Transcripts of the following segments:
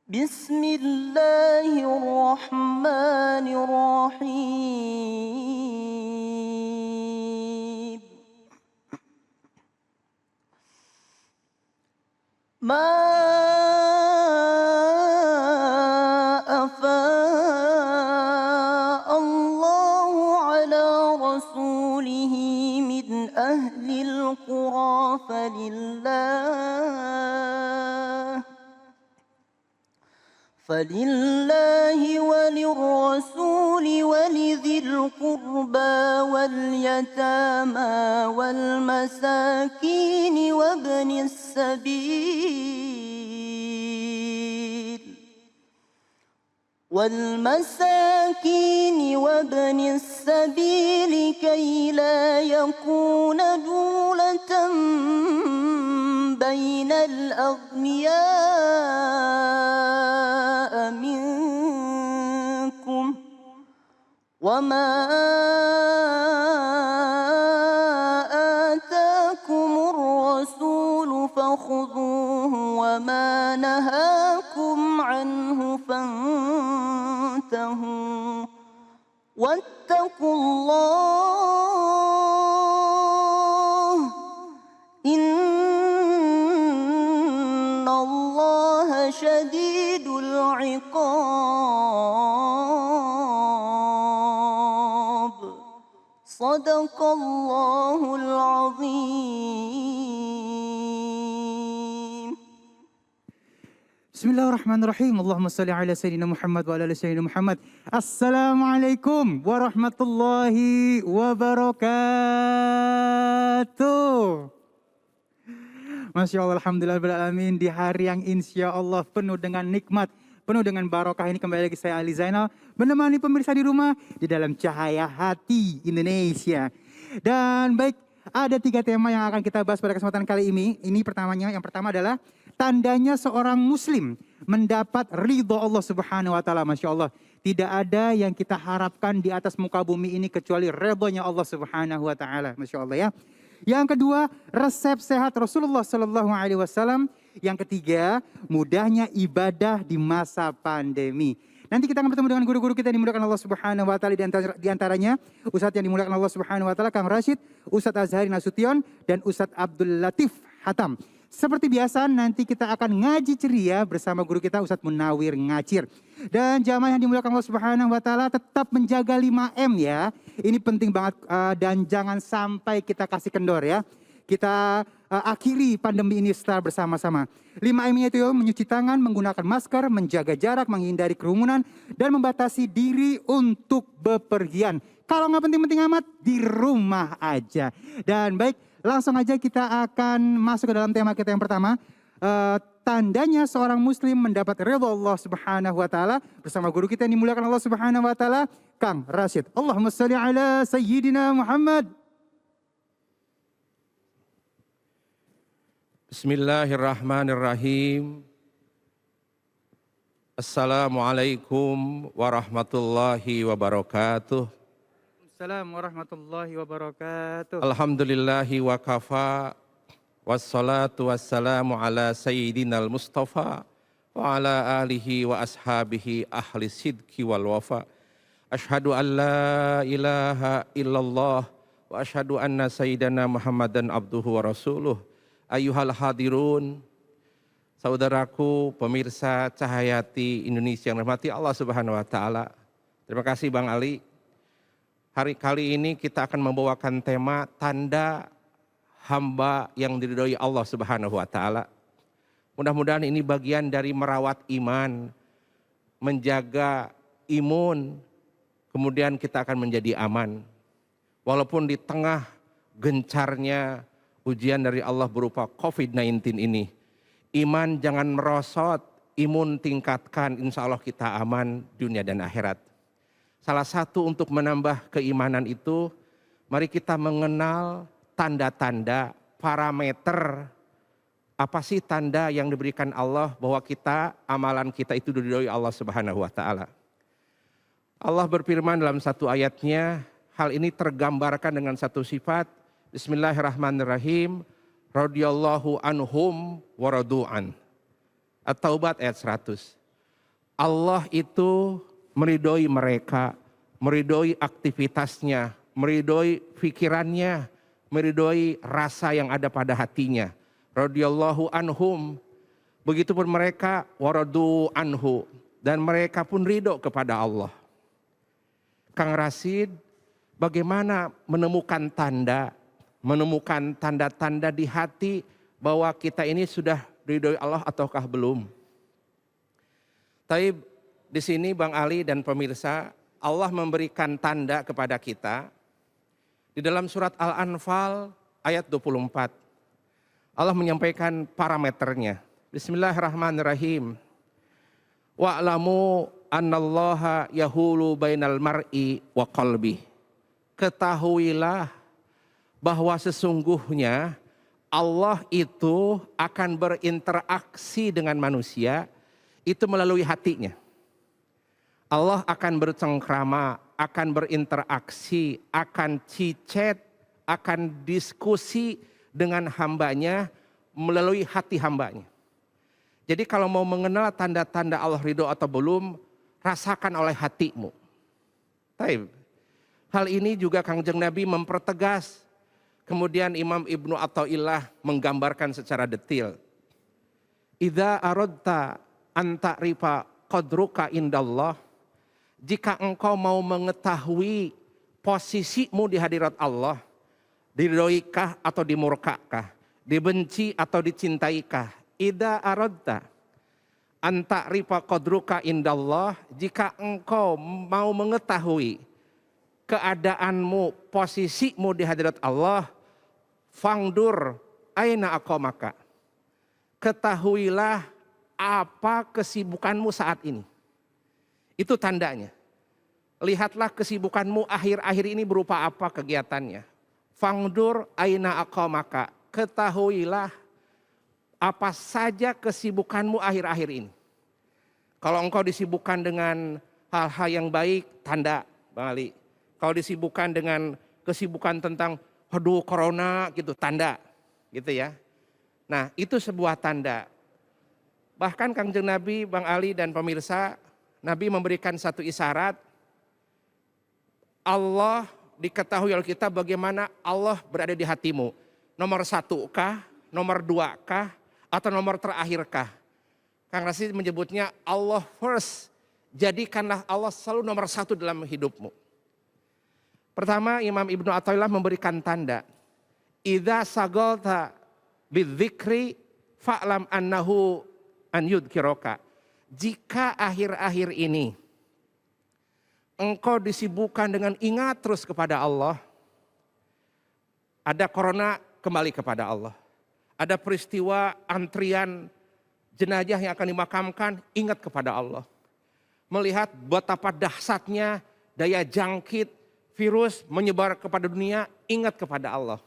بسم الله الرحمن الرحيم ما أفاء الله على رسوله من أهل القرى فلله وللرسول ولذي القربى واليتامى والمساكين وابن السبيل كي لا يكون دولة بين الأغنياء منكم وما آتاكم الرسول فخذوه وما نهاكم عنه فانتهوا واتقوا الله إن الله شديد العقاب صدق الله العظيم. Bismillahirrahmanirrahim. Allahumma salli ala Sayyidina Muhammad wa ala ali Sayyidina Muhammad. Assalamualaikum warahmatullahi wabarakatuh. Masya Allah, alhamdulillah alamin. Di hari yang insya Allah penuh dengan nikmat, penuh dengan barokah ini kembali lagi saya Ali Zainal menemani pemirsa di rumah di dalam Cahaya Hati Indonesia. Dan baik, ada 3 tema yang akan kita bahas pada kesempatan kali ini. Yang pertama adalah tandanya seorang muslim mendapat ridho Allah Subhanahu wa taala. Masya Allah, tidak ada yang kita harapkan di atas muka bumi ini kecuali ridhonya Allah Subhanahu wa taala. Masya Allah ya. Yang kedua, resep sehat Rasulullah Sallallahu Alaihi Wasallam. Yang ketiga, mudahnya ibadah di masa pandemi. Nanti kita akan bertemu dengan guru-guru kita yang dimuliakan Allah Subhanahu wa taala, di antaranya Ustadz yang dimuliakan Allah Subhanahu wa taala Kang Rashid, Ustadz Azhari Nasution, dan Ustadz Abdul Latif Hatam. Seperti biasa nanti kita akan ngaji ceria bersama guru kita Ustadz Munawir Ngacir. Dan jamaah yang dimuliakan Allah Subhanahu wa taala tetap menjaga 5M ya. Ini penting banget dan jangan sampai kita kasih kendor ya. Kita akhiri pandemi ini secara bersama-sama. 5M-nya itu mencuci tangan, menggunakan masker, menjaga jarak, menghindari kerumunan, dan membatasi diri untuk bepergian. Kalau nggak penting-penting amat, di rumah aja. Dan baik, langsung aja kita akan masuk ke dalam tema kita yang pertama. Tandanya seorang muslim mendapat ridha Allah Subhanahu wa taala bersama guru kita yang dimuliakan Allah Subhanahu wa taala Kang Rashid. Allahumma shalli ala Sayyidina Muhammad. Bismillahirrahmanirrahim. Assalamualaikum warahmatullahi wabarakatuh. Assalamualaikum warahmatullahi wabarakatuh. Alhamdulillahi wa kafa. Wassalatu wassalamu ala sayyidinal mustafa wa ala alihi wa ashabihi ahli sidki wal wafa. Ashhadu an la ilaha illallah wa ashhadu anna sayyidana Muhammadan abduhu wa rasuluh. Ayyuhal hadirun, saudaraku pemirsa Cahayati Indonesia yang dirahmati Allah Subhanahu wa taala. Terima kasih Bang Ali. Hari kali ini kita akan membawakan tema tanda hamba yang diridhoi Allah Subhanahu wa taala. Mudah-mudahan ini bagian dari merawat iman, menjaga imun, kemudian kita akan menjadi aman. Walaupun di tengah gencarnya ujian dari Allah berupa COVID-19 ini, iman jangan merosot, imun tingkatkan, insya Allah kita aman dunia dan akhirat. Salah satu untuk menambah keimanan itu, mari kita mengenal tanda-tanda, parameter, apa sih tanda yang diberikan Allah bahwa amalan kita itu diridhoi Allah Subhanahu wa taala. Allah berfirman dalam satu ayatnya, hal ini tergambarkan dengan satu sifat. Bismillahirrahmanirrahim. Radhiyallahu anhum wa radu'an. At-Taubah ayat 100. Allah itu meridhoi mereka, meridhoi aktivitasnya, meridhoi pikirannya, meridhoi rasa yang ada pada hatinya. Radhiyallahu anhum. Begitupun mereka waradu anhu, dan mereka pun ridho kepada Allah. Kang Rasid, bagaimana menemukan tanda-tanda di hati bahwa kita ini sudah ridhoi Allah ataukah belum? Tapi di sini Bang Ali dan pemirsa, Allah memberikan tanda kepada kita di dalam surat Al-Anfal ayat 24. Allah menyampaikan parameternya. Bismillahirrahmanirrahim. Wa'lamu annallaha yahulu bainal mar'i wa qalbi. Ketahuilah bahwa sesungguhnya Allah itu akan berinteraksi dengan manusia itu melalui hatinya. Allah akan bercengkrama, akan berinteraksi, akan cicet, akan diskusi dengan hambanya melalui hati hambanya. Jadi kalau mau mengenal tanda-tanda Allah ridho atau belum, rasakan oleh hatimu. Taib. Hal ini juga Kangjeng Nabi mempertegas. Kemudian Imam Ibnu Athaillah menggambarkan secara detail. Idza aradta an ta'rifa qadruka indallah, jika engkau mau mengetahui posisimu di hadirat Allah, diridhoikah atau dimurkakah, dibenci atau dicintaikah, idza aradta an ta'rifa qadruka indallah, jika engkau mau mengetahui keadaanmu, posisimu di hadirat Allah, fangdur aina aqamaka, ketahuilah apa kesibukanmu saat ini. Itu tandanya. Lihatlah kesibukanmu akhir-akhir ini berupa apa kegiatannya. Fangdur aina aqamaka, ketahuilah apa saja kesibukanmu akhir-akhir ini. Kalau engkau disibukkan dengan hal-hal yang baik, tanda Bang Ali. Kalau disibukkan dengan kesibukan tentang aduh corona gitu, tanda gitu ya. Nah itu sebuah tanda. Bahkan Kangjeng Nabi, Bang Ali dan pemirsa, Nabi memberikan satu isyarat. Allah diketahui oleh kita bagaimana Allah berada di hatimu. Nomor 1 kah, nomor 2 kah, atau nomor terakhir kah? Kang Rasid menyebutnya Allah first. Jadikanlah Allah selalu nomor 1 dalam hidupmu. Pertama Imam Ibnu Athaillah memberikan tanda. Idza sagalta bidzikri fa'lam annahu an yudhkiroka. Jika akhir-akhir ini engkau disibukkan dengan ingat terus kepada Allah, ada corona, kembali kepada Allah. Ada peristiwa antrian jenazah yang akan dimakamkan, ingat kepada Allah. Melihat betapa dahsyatnya daya jangkit virus menyebar kepada dunia, ingat kepada Allah.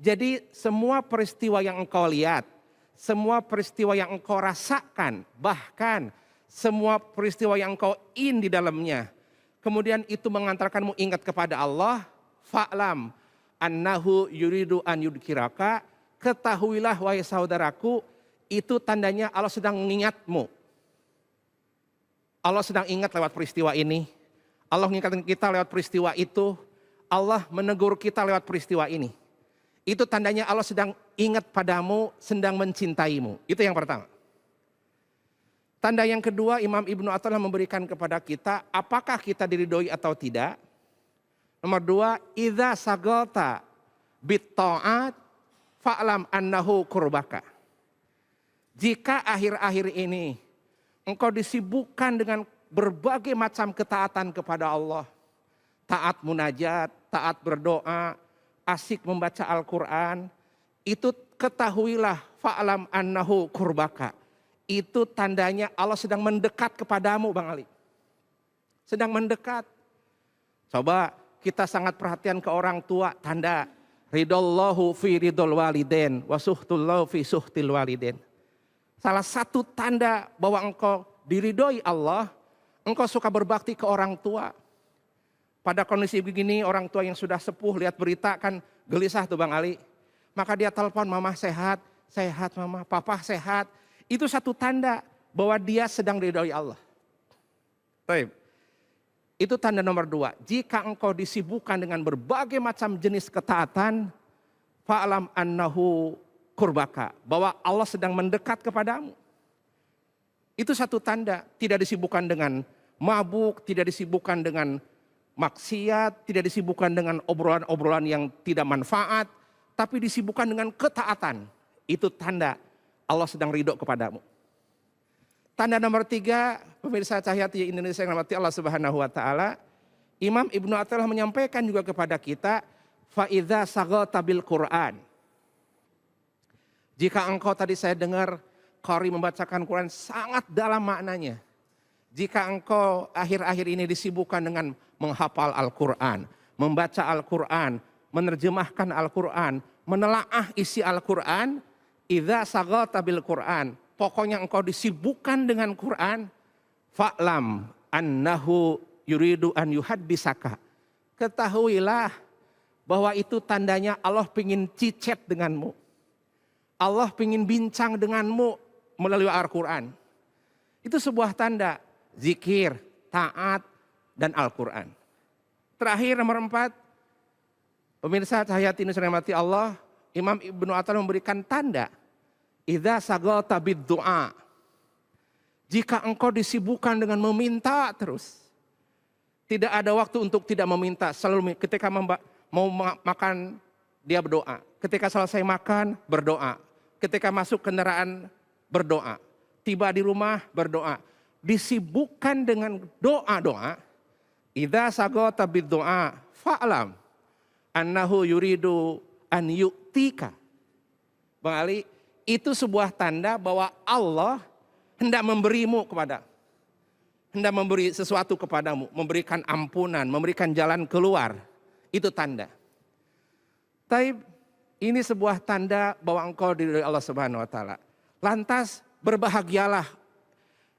Jadi semua peristiwa yang engkau lihat, semua peristiwa yang engkau rasakan, bahkan semua peristiwa yang engkau di dalamnya, kemudian itu mengantarkanmu ingat kepada Allah, fa'lam annahu yuridu an yudhkiraka, ketahuilah wahai saudaraku, itu tandanya Allah sedang mengingatmu. Allah sedang ingat lewat peristiwa ini, Allah mengingatkan kita lewat peristiwa itu, Allah menegur kita lewat peristiwa ini. Itu tandanya Allah sedang ingat padamu, sedang mencintaimu. Itu yang pertama. Tanda yang kedua Imam Ibnu Athaillah memberikan kepada kita, apakah kita diridhoi atau tidak. Nomor 2, idza sagalta bit ta'at fa'lam annahu qurbaka. Jika akhir-akhir ini engkau disibukkan dengan berbagai macam ketaatan kepada Allah, taat munajat, taat berdoa, asik membaca Al-Quran, itu ketahuilah fa'lam annahu qurbaka. Itu tandanya Allah sedang mendekat kepadamu Bang Ali. Sedang mendekat. Coba kita sangat perhatian ke orang tua, tanda ridallahu fi ridul waliden wa suhtullahu fi suhtil waliden. Salah satu tanda bahwa engkau diridhoi Allah, engkau suka berbakti ke orang tua. Pada kondisi begini orang tua yang sudah sepuh lihat berita kan gelisah tuh Bang Ali. Maka dia telepon, mama sehat, sehat mama, papa sehat. Itu satu tanda bahwa dia sedang diridhoi Allah. Taib. Itu tanda nomor 2. Jika engkau disibukkan dengan berbagai macam jenis ketaatan, fa'lam annahu kurbaka, bahwa Allah sedang mendekat kepadamu. Itu satu tanda, tidak disibukkan dengan mabuk, tidak disibukkan dengan maksiat, tidak disibukkan dengan obrolan-obrolan yang tidak manfaat, tapi disibukkan dengan ketaatan. Itu tanda Allah sedang ridho kepadamu. Tanda nomor 3, pemirsa Cahaya Indonesia yang dirahmati Allah Subhanahu wa taala, Imam Ibnu Athaillah menyampaikan juga kepada kita, fa idza saghalta bil Quran. Jika engkau, tadi saya dengar qari membacakan Quran sangat dalam maknanya. Jika engkau akhir-akhir ini disibukkan dengan menghafal Al-Quran, membaca Al-Quran, menerjemahkan Al-Quran, menelaah isi Al-Quran, idza saghalta bil Quran, pokoknya engkau disibukkan dengan Quran, fa'lam annahu yuridu an yuhaddisaka. Ketahuilah bahwa itu tandanya Allah pingin cicet denganmu. Allah pingin bincang denganmu melalui Al-Quran. Itu sebuah tanda zikir, taat, dan Al-Quran. Terakhir nomor 4, pemirsa Cahaya Indonesia yang dirahmati Allah, Imam Ibnu Athaillah memberikan tanda, idza saghalta bid du'a. Jika engkau disibukkan dengan meminta terus, tidak ada waktu untuk tidak meminta. Selalu ketika mau makan dia berdoa, ketika selesai makan berdoa, ketika masuk kendaraan berdoa, tiba di rumah berdoa, disibukkan dengan doa-doa. Idza saghalta bid du'a fa'lam annahu yuridu an yu'tika. Bang Ali, itu sebuah tanda bahwa Allah hendak memberimu hendak memberi sesuatu kepadamu, memberikan ampunan, memberikan jalan keluar. Itu tanda. Taib, ini sebuah tanda bahwa engkau diridhoi Allah Subhanahu wa taala. Lantas berbahagialah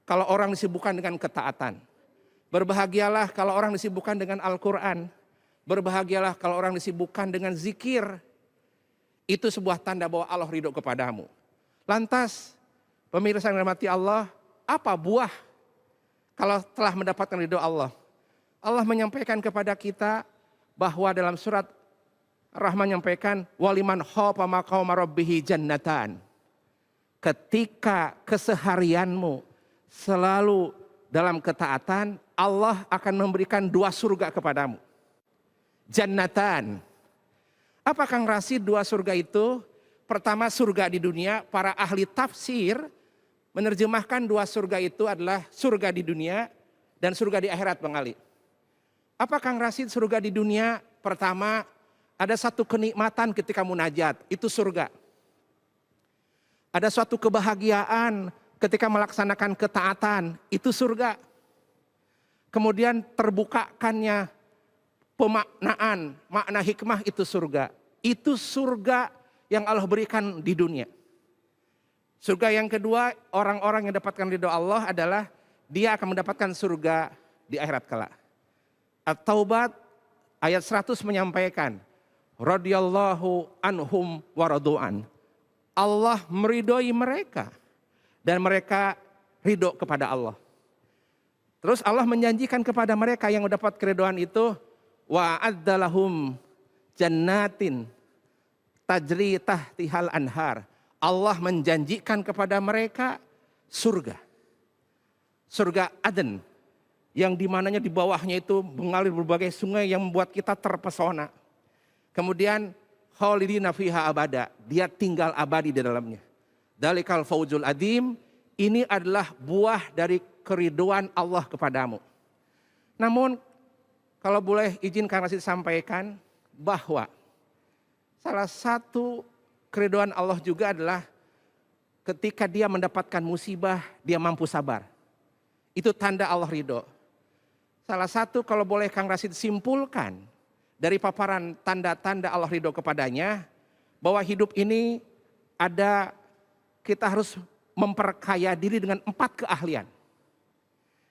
kalau orang disibukkan dengan ketaatan. Berbahagialah kalau orang disibukkan dengan Al-Quran. Berbahagialah kalau orang disibukkan dengan zikir. Itu sebuah tanda bahwa Allah ridho kepadamu. Lantas, pemirsa yang dirahmati Allah, apa buah kalau telah mendapatkan ridho Allah? Allah menyampaikan kepada kita bahwa dalam surat Rahman menyampaikan, waliman khafa maqama rabbih jannatan. Ketika keseharianmu selalu dalam ketaatan, Allah akan memberikan 2 surga kepadamu. Jannatan. Apa Kang Rasid 2 surga itu? Pertama, surga di dunia. Para ahli tafsir menerjemahkan 2 surga itu adalah surga di dunia dan surga di akhirat, Bang Ali. Apa Kang Rasid surga di dunia? Pertama, ada satu kenikmatan ketika munajat, itu surga. Ada suatu kebahagiaan ketika melaksanakan ketaatan, itu surga. Kemudian terbukakannya pemaknaan, makna hikmah, itu surga. Itu surga yang Allah berikan di dunia. Surga yang kedua, orang-orang yang dapatkan ridho Allah adalah dia akan mendapatkan surga di akhirat kelak. At-Taubat ayat 100 menyampaikan, radhiyallahu anhum wa radu'an. Allah meridhoi mereka dan mereka ridho kepada Allah. Terus Allah menjanjikan kepada mereka yang mendapat keridhaan itu, wa adzalahum jannatin tajri tahtihal anhar. Allah menjanjikan kepada mereka surga. Surga Aden, yang dimananya di bawahnya itu mengalir berbagai sungai yang membuat kita terpesona. Kemudian khalidina fiha abada, dia tinggal abadi di dalamnya. Dalikal fauzul adim, ini adalah buah dari keridhaan Allah kepadamu. Namun kalau boleh izin Kang Rasid sampaikan bahwa salah satu keridhaan Allah juga adalah ketika dia mendapatkan musibah, dia mampu sabar. Itu tanda Allah ridho. Salah satu kalau boleh Kang Rasid simpulkan dari paparan tanda-tanda Allah ridho kepadanya, bahwa hidup ini ada, kita harus memperkaya diri dengan 4 keahlian.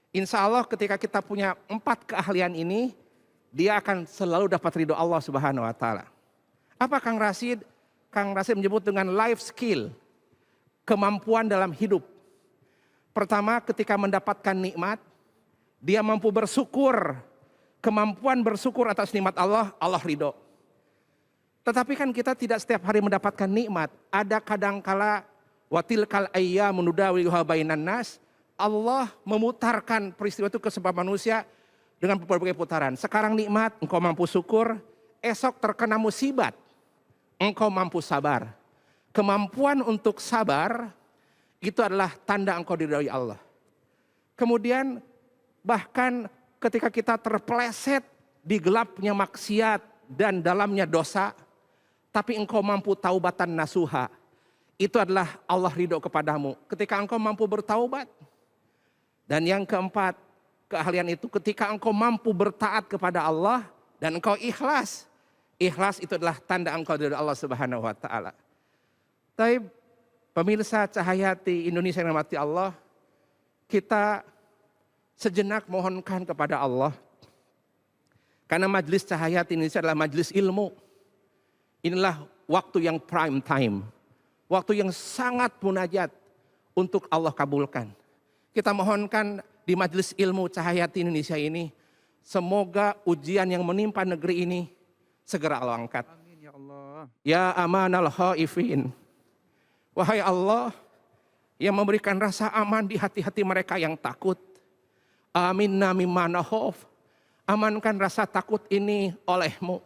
Insya Allah ketika kita punya 4 keahlian ini, dia akan selalu dapat ridho Allah Subhanahu wa taala. Apa Kang Rasid? Kang Rasid menyebut dengan life skill, kemampuan dalam hidup. Pertama, ketika mendapatkan nikmat, dia mampu bersyukur, kemampuan bersyukur atas nikmat Allah, Allah ridho. Tetapi kan kita tidak setiap hari mendapatkan nikmat. Ada kadangkala watilkal ayyamu nudawiluha bainan nas, Allah memutarkan peristiwa itu ke sebab manusia dengan berbagai putaran. Sekarang nikmat, engkau mampu syukur, esok terkena musibat, engkau mampu sabar. Kemampuan untuk sabar itu adalah tanda engkau diridhoi Allah. Kemudian bahkan ketika kita terpeleset di gelapnya maksiat dan dalamnya dosa, tapi engkau mampu taubatan nasuha, itu adalah Allah ridho kepadamu. Ketika engkau mampu bertaubat. Dan yang keempat, keahlian itu ketika engkau mampu bertaat kepada Allah dan engkau ikhlas. Ikhlas itu adalah tanda engkau dari Allah Subhanahu wa taala. Tapi pemirsa Cahayati Indonesia yang dirahmati Allah, kita sejenak mohonkan kepada Allah. Karena majelis Cahayati Indonesia adalah majelis ilmu. Inilah waktu yang prime time. Waktu yang sangat munajat untuk Allah kabulkan. Kita mohonkan di majelis ilmu Cahayati Indonesia ini, semoga ujian yang menimpa negeri ini segera Allah angkat. Amin ya Allah. Ya amanal khaifin. Wahai Allah yang memberikan rasa aman di hati-hati mereka yang takut. Aminna mimma nakhaf. Amankan rasa takut ini oleh-Mu.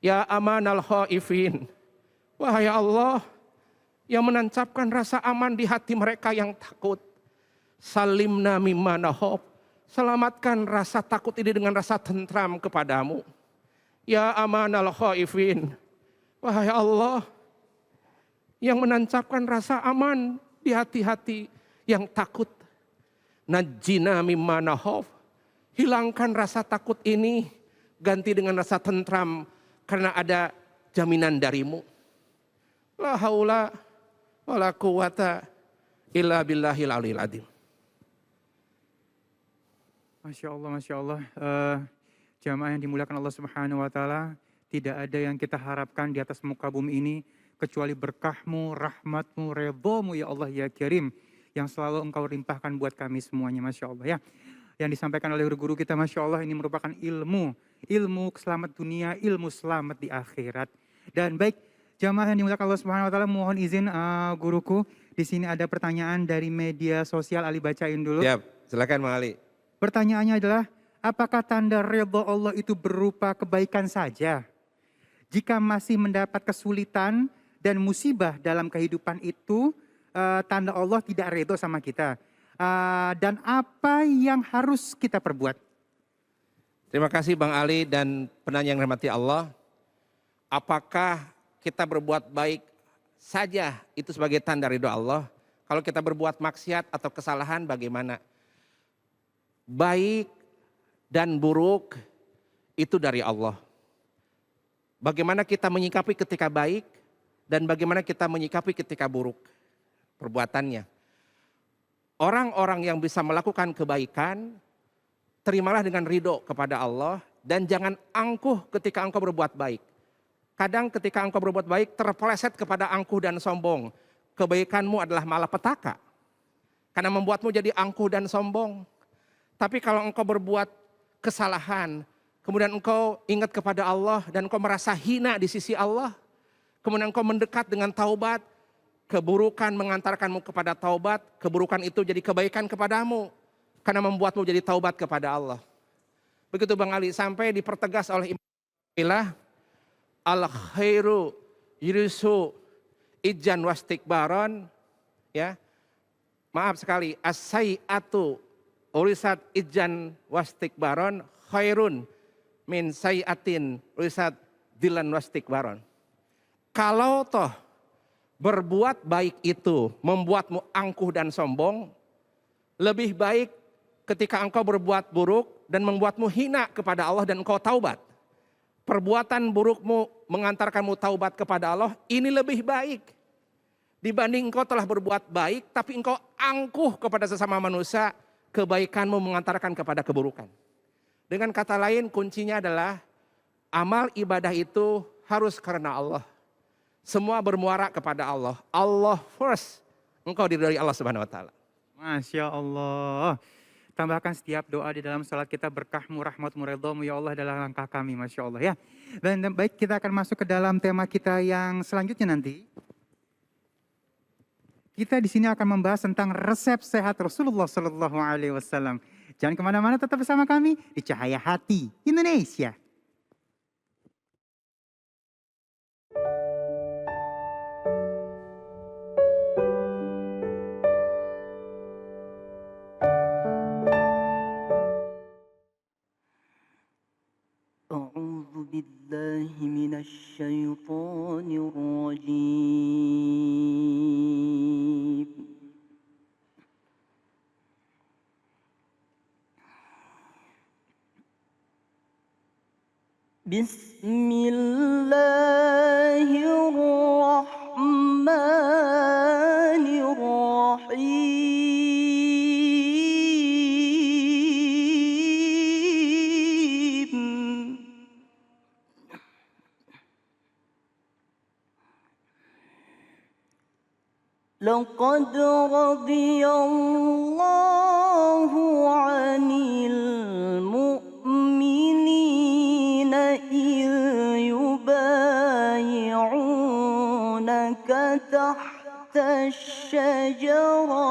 Ya amanal khaifin. Wahai Allah yang menancapkan rasa aman di hati mereka yang takut. Salimna mimma nakhaf. Selamatkan rasa takut ini dengan rasa tentram kepadamu. Ya amanal khaifin. Wahai Allah yang menancapkan rasa aman di hati-hati yang takut. Najjina mimma nakhaf. Hilangkan rasa takut ini, ganti dengan rasa tentram karena ada jaminan darimu. La haula wala quwata illa billahil aliyil azim. Masya Allah, Masya Allah. Jamaah yang dimuliakan Allah Subhanahu wa taala, tidak ada yang kita harapkan di atas muka bumi ini kecuali berkah-Mu, rahmat-Mu, redha-Mu ya Allah ya Karim, yang selalu Engkau limpahkan buat kami semuanya, Masya Allah ya. Yang disampaikan oleh guru kita, Masya Allah, ini merupakan ilmu selamat dunia, ilmu selamat di akhirat. Dan baik, jamaah yang dimuliakan Allah Subhanahu wa taala, mohon izin guruku, di sini ada pertanyaan dari media sosial, Ali bacain dulu. Siap, silakan Bang Ali. Pertanyaannya adalah, apakah tanda redha Allah itu berupa kebaikan saja? Jika masih mendapat kesulitan dan musibah dalam kehidupan itu, tanda Allah tidak redha sama kita. Dan apa yang harus kita perbuat? Terima kasih Bang Ali dan penanya yang dirahmati Allah. Apakah kita berbuat baik saja itu sebagai tanda ridho Allah? Kalau kita berbuat maksiat atau kesalahan bagaimana? Baik dan buruk itu dari Allah. Bagaimana kita menyikapi ketika baik dan bagaimana kita menyikapi ketika buruk perbuatannya. Orang-orang yang bisa melakukan kebaikan, terimalah dengan ridho kepada Allah dan jangan angkuh ketika engkau berbuat baik. Kadang ketika engkau berbuat baik terpeleset kepada angkuh dan sombong. Kebaikanmu adalah malapetaka karena membuatmu jadi angkuh dan sombong. Tapi kalau engkau berbuat kesalahan, kemudian engkau ingat kepada Allah dan engkau merasa hina di sisi Allah, kemudian engkau mendekat dengan taubat, keburukan mengantarkanmu kepada taubat, keburukan itu jadi kebaikan kepadamu karena membuatmu jadi taubat kepada Allah. Begitu Bang Ali, sampai dipertegas oleh Imam al khairu yurisu ijan wastikbaron, ya. Maaf sekali, as-sayyi'atu urisat ijan wastikbaron khairun min sayyi'atin urisat dilan wastikbaron. Kalau toh berbuat baik itu membuatmu angkuh dan sombong, lebih baik ketika engkau berbuat buruk dan membuatmu hina kepada Allah dan engkau taubat. Perbuatan burukmu mengantarkanmu taubat kepada Allah, ini lebih baik dibanding engkau telah berbuat baik tapi engkau angkuh kepada sesama manusia, kebaikanmu mengantarkan kepada keburukan. Dengan kata lain, kuncinya adalah amal ibadah itu harus karena Allah. Semua bermuara kepada Allah. Allah first. Engkau diridhoi Allah Subhanahu wa taala. Masya Allah. Tambahkan setiap doa di dalam salat kita, berkahmu, rahmatmu, ridhamu ya Allah adalah langkah kami, Masya Allah ya. Dan baik, kita akan masuk ke dalam tema kita yang selanjutnya nanti. Kita di sini akan membahas tentang resep sehat Rasulullah Sallallahu Alaihi Wasallam. Jangan kemana-mana, tetap bersama kami di Cahaya Hati Indonesia. أعوذ بالله من الشيطان الرجيم بسم الله الرحمن الرحيم لقد رضي الله عن المؤمنين إذ يبايعونك تحت الشجرة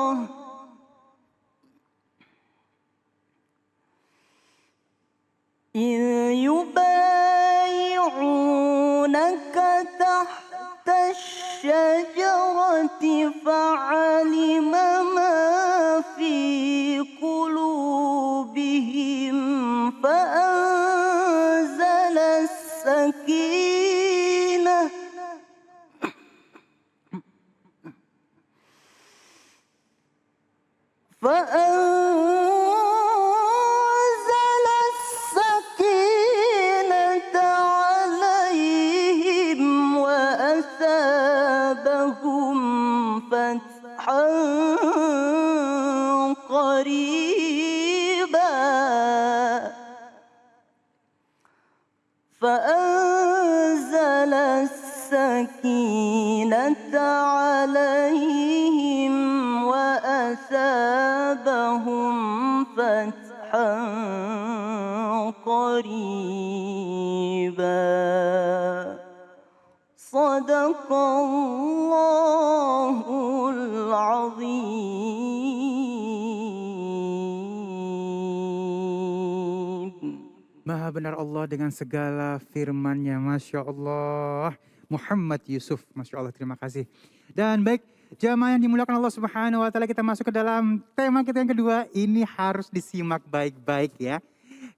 فعلم ما في قلوبهم فأنزل السكينة عليهم وأثابهم فتحا قريبا فأنزل السكينة عليهم وأثابهم فتحا قريبا صدق الله العظيم. Maha benar Allah dengan segala firman-Nya, Masya Allah. Muhammad Yusuf, Masya Allah, terima kasih. Dan baik, jamaah yang dimuliakan Allah Subhanahu wa Ta'ala, kita masuk ke dalam tema kita yang kedua. Ini harus disimak baik-baik ya,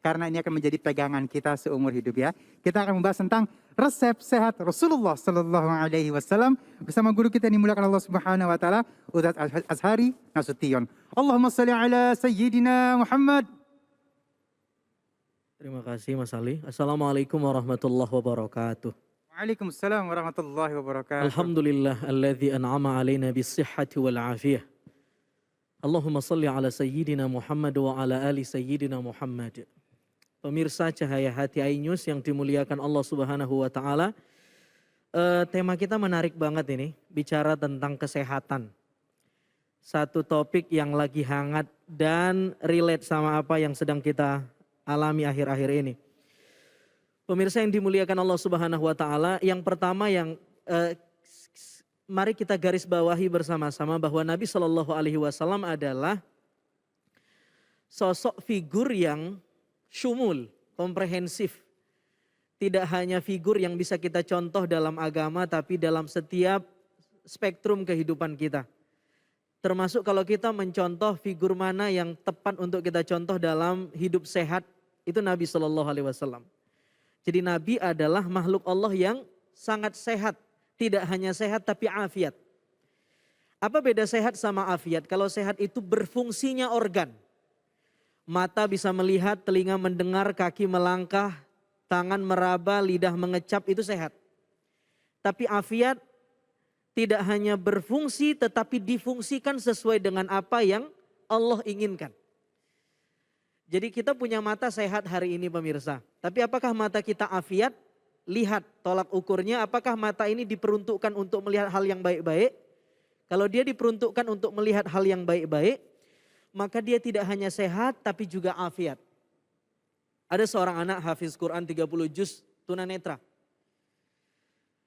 karena ini akan menjadi pegangan kita seumur hidup ya. Kita akan membahas tentang resep sehat Rasulullah Sallallahu Alaihi Wasallam bersama guru kita yang dimuliakan Allah Subhanahu wa Ta'ala, Ustadz Azhari Nasution. Allahumma salli ala Sayyidina Muhammad. Terima kasih Mas Ali. Assalamualaikum warahmatullahi wabarakatuh. Waalaikumsalam warahmatullahi wabarakatuh. Alhamdulillah alladzi an'ama alaina bis-sihhati wal afiyah. Allahumma salli ala Sayyidina Muhammad wa ala ali Sayyidina Muhammad. Pemirsa Cahaya Hati iNews yang dimuliakan Allah Subhanahu wa Ta'ala. Tema kita menarik banget ini, bicara tentang kesehatan. Satu topik yang lagi hangat dan relate sama apa yang sedang kita alami akhir-akhir ini. Pemirsa yang dimuliakan Allah Subhanahu wa Ta'ala, yang pertama yang mari kita garis bawahi bersama-sama bahwa Nabi Shallallahu Alaihi Wasallam adalah sosok figur yang syumul, komprehensif. Tidak hanya figur yang bisa kita contoh dalam agama, tapi dalam setiap spektrum kehidupan kita. Termasuk kalau kita mencontoh figur mana yang tepat untuk kita contoh dalam hidup sehat, itu Nabi Shallallahu Alaihi Wasallam. Jadi Nabi adalah makhluk Allah yang sangat sehat. Tidak hanya sehat tapi afiat. Apa beda sehat sama afiat? Kalau sehat itu berfungsinya organ. Mata bisa melihat, telinga mendengar, kaki melangkah, tangan meraba, lidah mengecap, itu sehat. Tapi afiat tidak hanya berfungsi tetapi difungsikan sesuai dengan apa yang Allah inginkan. Jadi kita punya mata sehat hari ini pemirsa. Tapi apakah mata kita afiat? Lihat tolak ukurnya, apakah mata ini diperuntukkan untuk melihat hal yang baik-baik? Kalau dia diperuntukkan untuk melihat hal yang baik-baik, maka dia tidak hanya sehat tapi juga afiat. Ada seorang anak hafiz Quran 30 juz tunanetra.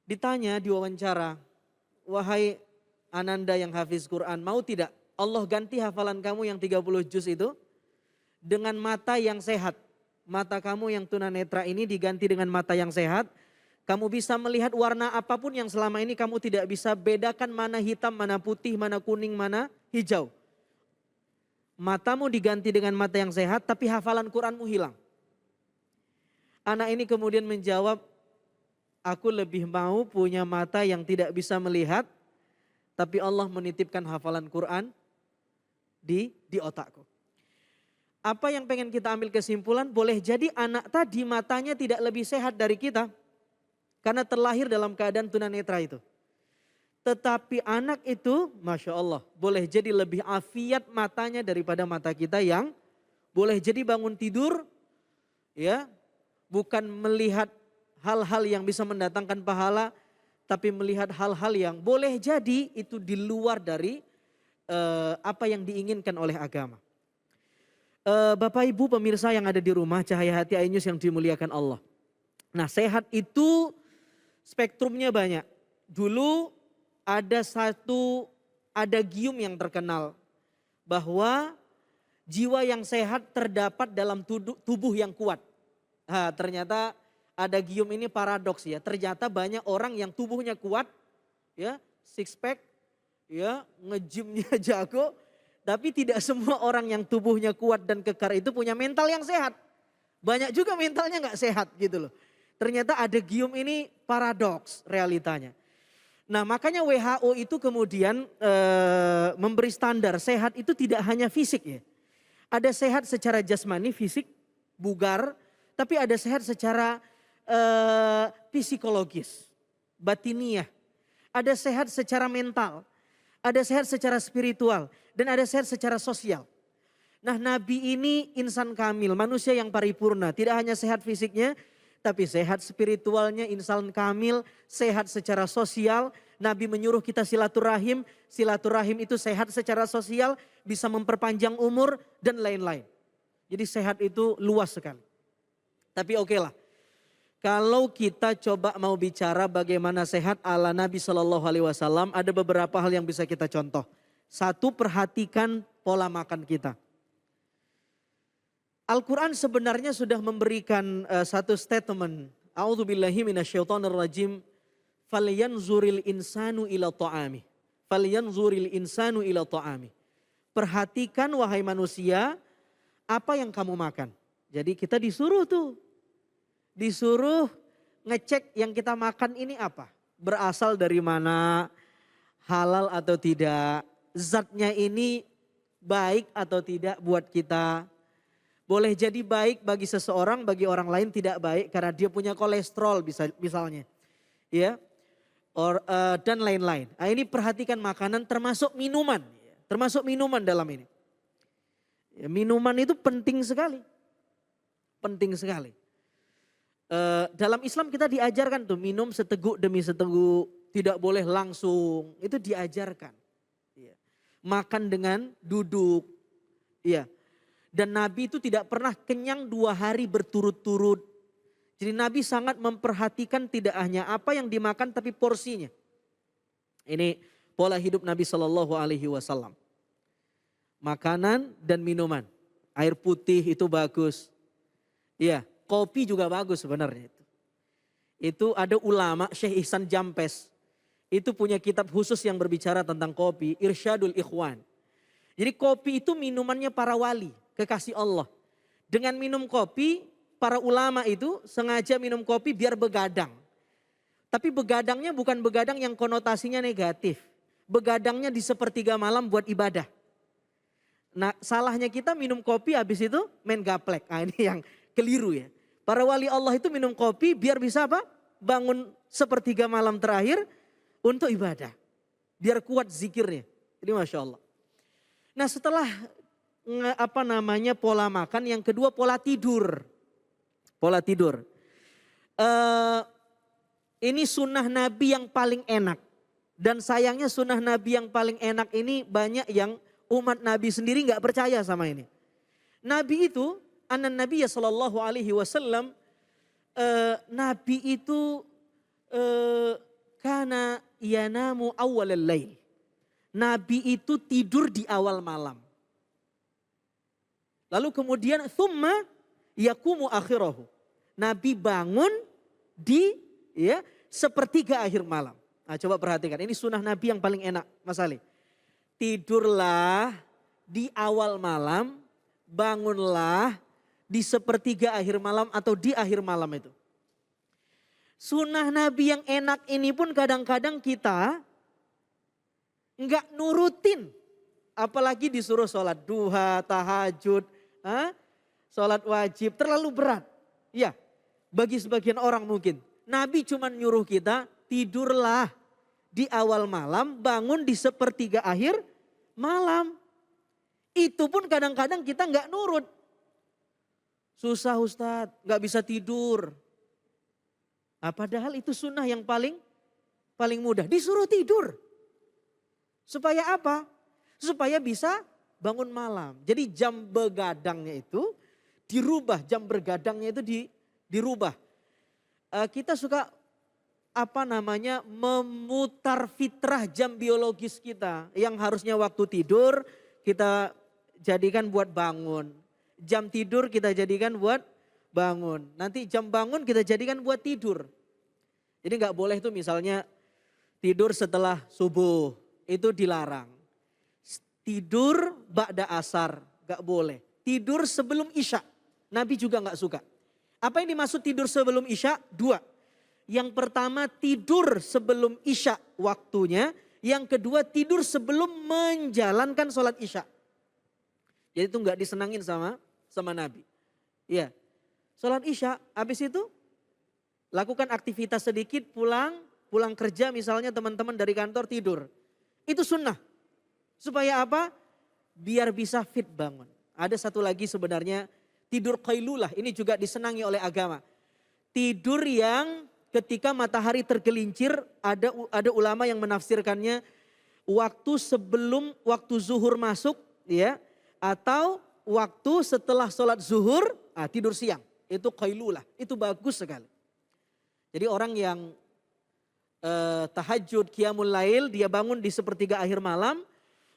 Ditanya di wawancara, wahai Ananda yang hafiz Quran, mau tidak Allah ganti hafalan kamu yang 30 juz itu dengan mata yang sehat. Mata kamu yang tunanetra ini diganti dengan mata yang sehat. Kamu bisa melihat warna apapun yang selama ini kamu tidak bisa bedakan mana hitam, mana putih, mana kuning, mana hijau. Matamu diganti dengan mata yang sehat tapi hafalan Quranmu hilang. Anak ini kemudian menjawab, aku lebih mau punya mata yang tidak bisa melihat tapi Allah menitipkan hafalan Quran di otakku. Apa yang pengen kita ambil kesimpulan? Boleh jadi anak tadi matanya tidak lebih sehat dari kita karena terlahir dalam keadaan tunanetra itu. Tetapi anak itu, Masya Allah, boleh jadi lebih afiat matanya daripada mata kita yang boleh jadi bangun tidur, ya, bukan melihat hal-hal yang bisa mendatangkan pahala, tapi melihat hal-hal yang boleh jadi itu di luar dari apa yang diinginkan oleh agama. Bapak Ibu pemirsa yang ada di rumah, Cahaya Hati iNews yang dimuliakan Allah. Nah, sehat itu spektrumnya banyak. Dulu ada adagium yang terkenal bahwa jiwa yang sehat terdapat dalam tubuh yang kuat. Ternyata adagium ini paradoks ya. Ternyata banyak orang yang tubuhnya kuat, ya, six pack, ya, nge-gymnya jago, tapi tidak semua orang yang tubuhnya kuat dan kekar itu punya mental yang sehat. Banyak juga mentalnya nggak sehat gitu loh. Ternyata adagium ini paradoks realitanya. Nah, makanya WHO itu kemudian memberi standar sehat itu tidak hanya fisik ya. Ada sehat secara jasmani, fisik, bugar, tapi ada sehat secara psikologis, batiniah. Ada sehat secara mental, ada sehat secara spiritual, dan ada sehat secara sosial. Nah, Nabi ini insan kamil, manusia yang paripurna, tidak hanya sehat fisiknya, tapi sehat spiritualnya, insan kamil, sehat secara sosial. Nabi menyuruh kita silaturahim, silaturahim itu sehat secara sosial, bisa memperpanjang umur dan lain-lain. Jadi sehat itu luas sekali. Tapi oke lah, kalau kita coba mau bicara bagaimana sehat ala Nabi Shallallahu Alaihi Wasallam, ada beberapa hal yang bisa kita contoh. Satu, perhatikan pola makan kita. Al-Quran sebenarnya sudah memberikan satu statement. A'udzubillahi minasyaitonirrajim. Falyanzuril insanu ila ta'ami. Falyanzuril insanu ila ta'ami. Perhatikan wahai manusia, apa yang kamu makan. Jadi kita disuruh tuh. Disuruh ngecek yang kita makan ini apa. Berasal dari mana, halal atau tidak. Zatnya ini baik atau tidak buat kita. Boleh jadi baik bagi seseorang, bagi orang lain tidak baik karena dia punya kolesterol misalnya. Ya, dan lain-lain. Nah, ini perhatikan makanan termasuk minuman. Termasuk minuman dalam ini. Ya, minuman itu penting sekali. Penting sekali. Dalam Islam kita diajarkan tuh minum seteguk demi seteguk. Tidak boleh langsung. Itu diajarkan. Ya. Makan dengan duduk. Ya. Dan Nabi itu tidak pernah kenyang 2 hari berturut-turut. Jadi Nabi sangat memperhatikan tidak hanya apa yang dimakan tapi porsinya. Ini pola hidup Nabi Shallallahu Alaihi Wasallam. Makanan dan minuman. Air putih itu bagus. Iya, kopi juga bagus sebenarnya itu. Itu ada ulama Syekh Ihsan Jampes. Itu punya kitab khusus yang berbicara tentang kopi, Irsyadul Ikhwan. Jadi kopi itu minumannya para wali, kekasih Allah. Dengan minum kopi, para ulama itu sengaja minum kopi biar begadang. Tapi begadangnya bukan begadang yang konotasinya negatif. Begadangnya di sepertiga malam buat ibadah. Nah, salahnya kita minum kopi habis itu main gaplek. Nah, ini yang keliru ya. Para wali Allah itu minum kopi biar bisa apa? Bangun sepertiga malam terakhir untuk ibadah. Biar kuat zikirnya. Jadi Masya Allah. Nah, setelah pola makan, yang kedua pola tidur. Pola tidur. Ini sunnah Nabi yang paling enak. Dan sayangnya sunnah Nabi yang paling enak ini banyak yang Umat Nabi sendiri nggak percaya sama ini. Nabi itu, anan Nabi sallallahu alaihi wasallam, Nabi itu kana yanamu awwalal lail. Nabi itu tidur di awal malam. Lalu kemudian thumma yakumu akhirahu. Nabi bangun di sepertiga akhir malam. Nah, coba perhatikan, ini sunnah Nabi yang paling enak, Mas Ali. Tidurlah di awal malam, bangunlah di sepertiga akhir malam atau di akhir malam itu. Sunnah Nabi yang enak ini pun kadang-kadang kita enggak nurutin. Apalagi disuruh sholat duha, tahajud, sholat wajib, terlalu berat. Ya, bagi sebagian orang mungkin. Nabi cuma nyuruh kita tidurlah di awal malam, bangun di sepertiga akhir malam. Itu pun kadang-kadang kita enggak nurut. Susah Ustadz, enggak bisa tidur. Nah, padahal itu sunnah yang paling mudah. Disuruh tidur. Supaya apa? Supaya bisa bangun malam. Jadi jam begadangnya itu dirubah. Jam bergadangnya itu dirubah. Kita suka memutar fitrah jam biologis kita. Yang harusnya waktu tidur kita jadikan buat bangun. Jam tidur kita jadikan buat bangun. Nanti jam bangun kita jadikan buat tidur. Jadi nggak boleh tuh misalnya tidur setelah subuh, itu dilarang. Tidur ba'da asar, nggak boleh. Tidur sebelum isya, Nabi juga nggak suka. Apa yang dimaksud tidur sebelum isya? Dua. Yang pertama tidur sebelum isya waktunya. Yang kedua tidur sebelum menjalankan sholat isya. Jadi itu nggak disenangin sama Nabi. Iya. Sholat isya, habis itu lakukan aktivitas sedikit, pulang kerja misalnya teman-teman dari kantor tidur. Itu sunnah. Supaya apa? Biar bisa fit bangun. Ada satu lagi sebenarnya tidur qailulah, ini juga disenangi oleh agama. Tidur yang ketika matahari tergelincir, ada ulama yang menafsirkannya waktu sebelum waktu zuhur masuk, ya, atau waktu setelah sholat zuhur, tidur siang. Itu qailulah, itu bagus sekali. Jadi orang yang tahajud, qiyamul lail, dia bangun di sepertiga akhir malam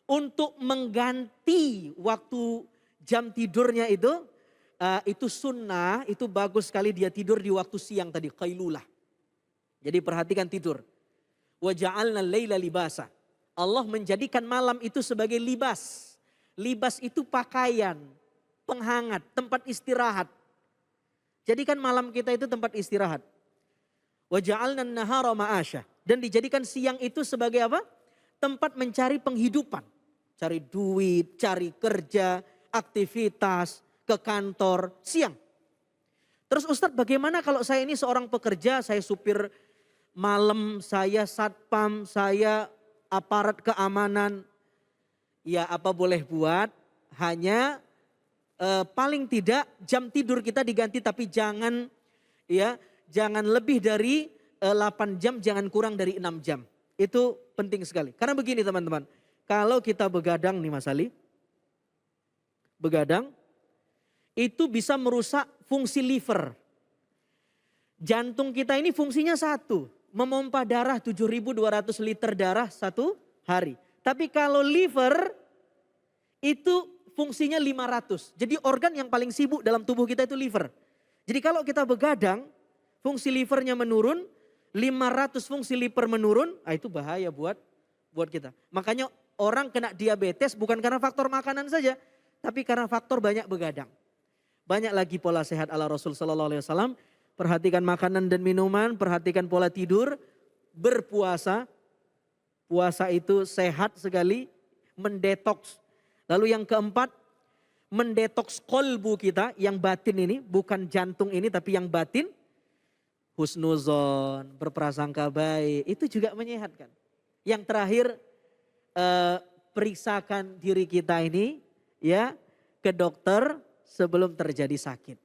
untuk mengganti waktu jam tidurnya itu sunnah, itu bagus sekali dia tidur di waktu siang tadi, qailulah. Jadi perhatikan tidur. Wa ja'alna laila libasa. Allah menjadikan malam itu sebagai libas. Libas itu pakaian, penghangat, tempat istirahat. Jadikan malam kita itu tempat istirahat. Wa ja'alna an-nahara ma'asya. Dan dijadikan siang itu sebagai apa? Tempat mencari penghidupan. Cari duit, cari kerja, aktivitas, ke kantor, siang. Terus Ustadz, bagaimana kalau saya ini seorang pekerja, saya supir malam, saya satpam, saya aparat keamanan. Ya apa boleh buat, hanya paling tidak jam tidur kita diganti, tapi jangan lebih dari 8 jam, jangan kurang dari 6 jam. Itu penting sekali. Karena begini teman-teman, kalau kita begadang nih Mas Ali, begadang itu bisa merusak fungsi liver. Jantung kita ini fungsinya satu, memompa darah 7.200 liter darah satu hari. Tapi kalau liver itu fungsinya 500. Jadi organ yang paling sibuk dalam tubuh kita itu liver. Jadi kalau kita begadang, fungsi livernya menurun, 500 fungsi liver menurun, itu bahaya buat kita. Makanya orang kena diabetes bukan karena faktor makanan saja, tapi karena faktor banyak begadang. Banyak lagi pola sehat ala Rasul sallallahu alaihi wasallam. Perhatikan makanan dan minuman, perhatikan pola tidur, berpuasa. Puasa itu sehat sekali, mendetoks. Lalu yang keempat, mendetoks kolbu kita, yang batin ini, bukan jantung ini tapi yang batin. Husnuzon, berprasangka baik, itu juga menyehatkan. Yang terakhir, periksakan diri kita ini ya ke dokter sebelum terjadi sakit.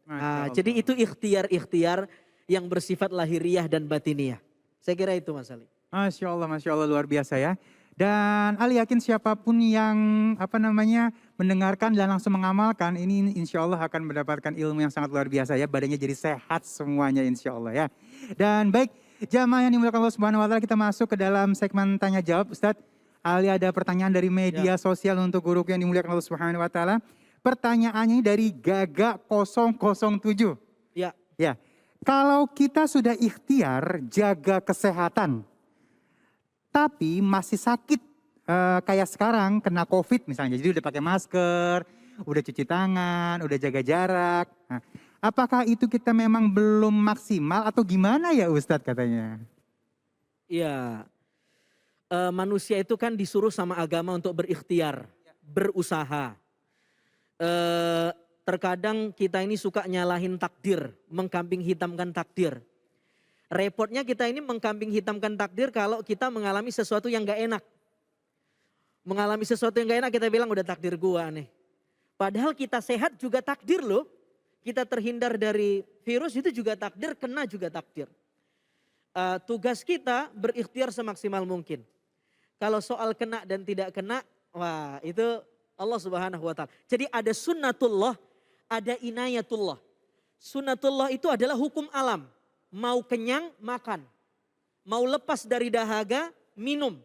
Jadi itu ikhtiar-ikhtiar yang bersifat lahiriah dan batiniah. Saya kira itu Mas Ali. Masya Allah luar biasa ya. Dan Ali yakin siapapun yang mendengarkan dan langsung mengamalkan ini insya Allah akan mendapatkan ilmu yang sangat luar biasa ya. Badannya jadi sehat semuanya insya Allah ya. Dan baik jamaah yang dimuliakan Allah Subhanahu wa taala, kita masuk ke dalam segmen tanya jawab. Ustadz, Ali ada pertanyaan dari media sosial untuk guru yang dimuliakan Allah Subhanahu wa taala. Pertanyaannya dari Gaga 007. Ya. Ya. Kalau kita sudah ikhtiar jaga kesehatan tapi masih sakit kayak sekarang kena COVID misalnya, jadi udah pakai masker, udah cuci tangan, udah jaga jarak. Nah, apakah itu kita memang belum maksimal atau gimana ya Ustadz katanya? Iya, manusia itu kan disuruh sama agama untuk berikhtiar, berusaha. Terkadang kita ini suka nyalahin takdir, mengkambing hitamkan takdir. Repotnya kita ini mengkambing hitamkan takdir kalau kita mengalami sesuatu yang gak enak. Mengalami sesuatu yang gak enak kita bilang udah takdir gua nih. Padahal kita sehat juga takdir loh. Kita terhindar dari virus itu juga takdir, kena juga takdir. Tugas kita berikhtiar semaksimal mungkin. Kalau soal kena dan tidak kena, wah itu Allah Subhanahu wa taala. Jadi ada sunnatullah, ada inayatullah. Sunnatullah itu adalah hukum alam. Mau kenyang, makan. Mau lepas dari dahaga, minum.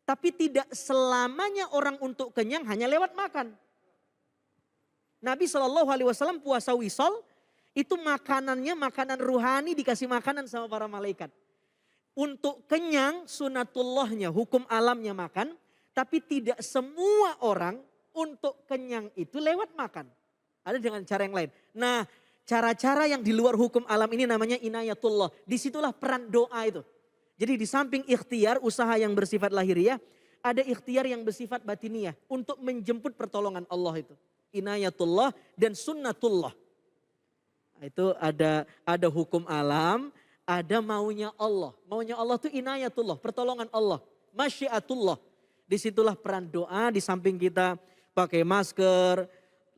Tapi tidak selamanya orang untuk kenyang hanya lewat makan. Nabi SAW puasa wisol, itu makanannya makanan ruhani dikasih makanan sama para malaikat. Untuk kenyang sunatullahnya, hukum alamnya makan. Tapi tidak semua orang untuk kenyang itu lewat makan. Ada dengan cara yang lain. Nah, cara-cara yang di luar hukum alam ini namanya inayatullah. Disitulah peran doa itu. Jadi di samping ikhtiar usaha yang bersifat lahiriah, ada ikhtiar yang bersifat batiniah untuk menjemput pertolongan Allah itu. Inayatullah dan sunnatullah. Nah, itu ada hukum alam, ada maunya Allah. Maunya Allah itu inayatullah, pertolongan Allah. Masyiatullah. Disitulah peran doa di samping kita pakai masker,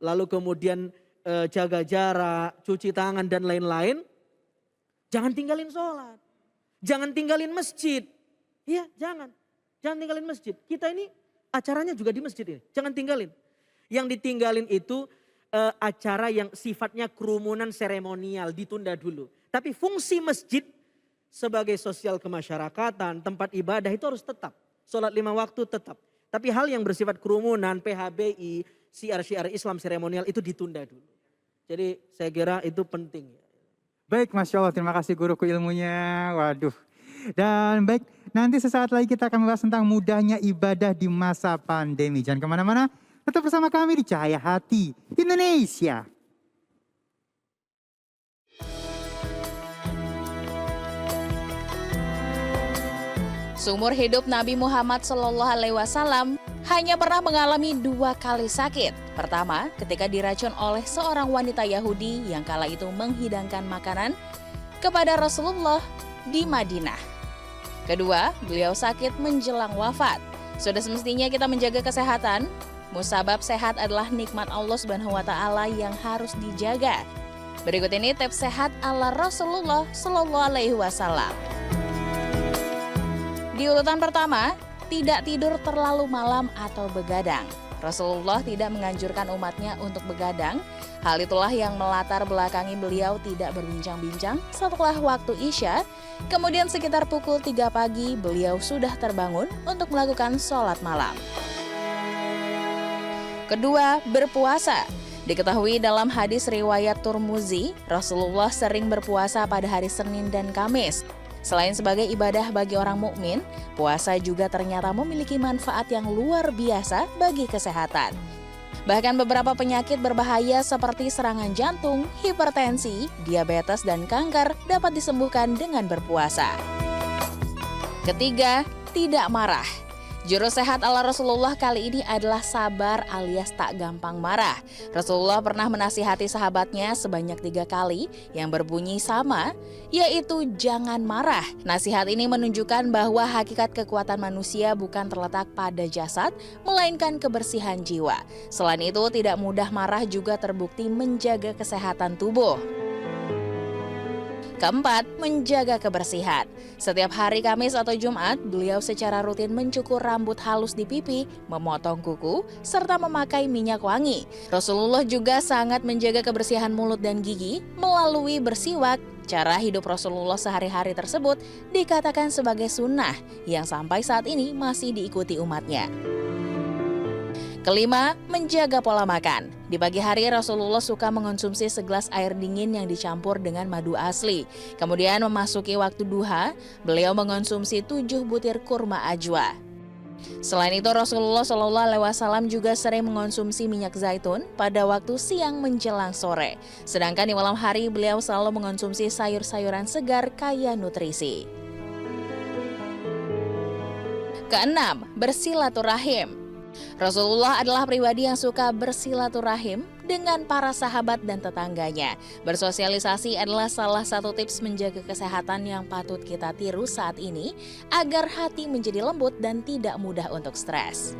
lalu kemudian jaga jarak, cuci tangan dan lain-lain. Jangan tinggalin sholat. Jangan tinggalin masjid. Iya jangan. Jangan tinggalin masjid. Kita ini acaranya juga di masjid ini. Jangan tinggalin. Yang ditinggalin itu acara yang sifatnya kerumunan seremonial ditunda dulu. Tapi fungsi masjid sebagai sosial kemasyarakatan, tempat ibadah itu harus tetap. Sholat 5 waktu tetap. Tapi hal yang bersifat kerumunan, PHBI, syiar-syiar Islam seremonial itu ditunda dulu. Jadi saya kira itu penting. Baik, Masya Allah, terima kasih guruku ilmunya. Waduh. Dan baik, nanti sesaat lagi kita akan membahas tentang mudahnya ibadah di masa pandemi. Jangan kemana-mana, tetap bersama kami di Cahaya Hati Indonesia. Seumur hidup Nabi Muhammad SAW hanya pernah mengalami 2 kali sakit. Pertama, ketika diracun oleh seorang wanita Yahudi yang kala itu menghidangkan makanan kepada Rasulullah di Madinah. Kedua, beliau sakit menjelang wafat. Sudah semestinya kita menjaga kesehatan. Musabab sehat adalah nikmat Allah Subhanahu wa taala yang harus dijaga. Berikut ini tips sehat ala Rasulullah sallallahu alaihi wasallam. Di urutan pertama, tidak tidur terlalu malam atau begadang. Rasulullah tidak menganjurkan umatnya untuk begadang. Hal itulah yang melatar belakangi beliau tidak berbincang-bincang setelah waktu Isya. Kemudian sekitar pukul 3 pagi beliau sudah terbangun untuk melakukan sholat malam. Kedua, berpuasa. Diketahui dalam hadis riwayat Turmuzi, Rasulullah sering berpuasa pada hari Senin dan Kamis. Selain sebagai ibadah bagi orang mukmin, puasa juga ternyata memiliki manfaat yang luar biasa bagi kesehatan. Bahkan beberapa penyakit berbahaya seperti serangan jantung, hipertensi, diabetes, dan kanker dapat disembuhkan dengan berpuasa. Ketiga, tidak marah. Juru sehat ala Rasulullah kali ini adalah sabar alias tak gampang marah. Rasulullah pernah menasihati sahabatnya sebanyak 3 kali yang berbunyi sama, yaitu jangan marah. Nasihat ini menunjukkan bahwa hakikat kekuatan manusia bukan terletak pada jasad, melainkan kebersihan jiwa. Selain itu, tidak mudah marah juga terbukti menjaga kesehatan tubuh. Keempat, menjaga kebersihan. Setiap hari Kamis atau Jumat, beliau secara rutin mencukur rambut halus di pipi, memotong kuku, serta memakai minyak wangi. Rasulullah juga sangat menjaga kebersihan mulut dan gigi melalui bersiwak. Cara hidup Rasulullah sehari-hari tersebut dikatakan sebagai sunnah yang sampai saat ini masih diikuti umatnya. Kelima, menjaga pola makan. Di pagi hari Rasulullah suka mengonsumsi segelas air dingin yang dicampur dengan madu asli. Kemudian memasuki waktu duha, beliau mengonsumsi 7 butir kurma ajwa. Selain itu Rasulullah SAW juga sering mengonsumsi minyak zaitun pada waktu siang menjelang sore. Sedangkan di malam hari beliau selalu mengonsumsi sayur-sayuran segar kaya nutrisi. Keenam, bersilaturahim. Rasulullah adalah pribadi yang suka bersilaturahim dengan para sahabat dan tetangganya. Bersosialisasi adalah salah satu tips menjaga kesehatan yang patut kita tiru saat ini agar hati menjadi lembut dan tidak mudah untuk stres.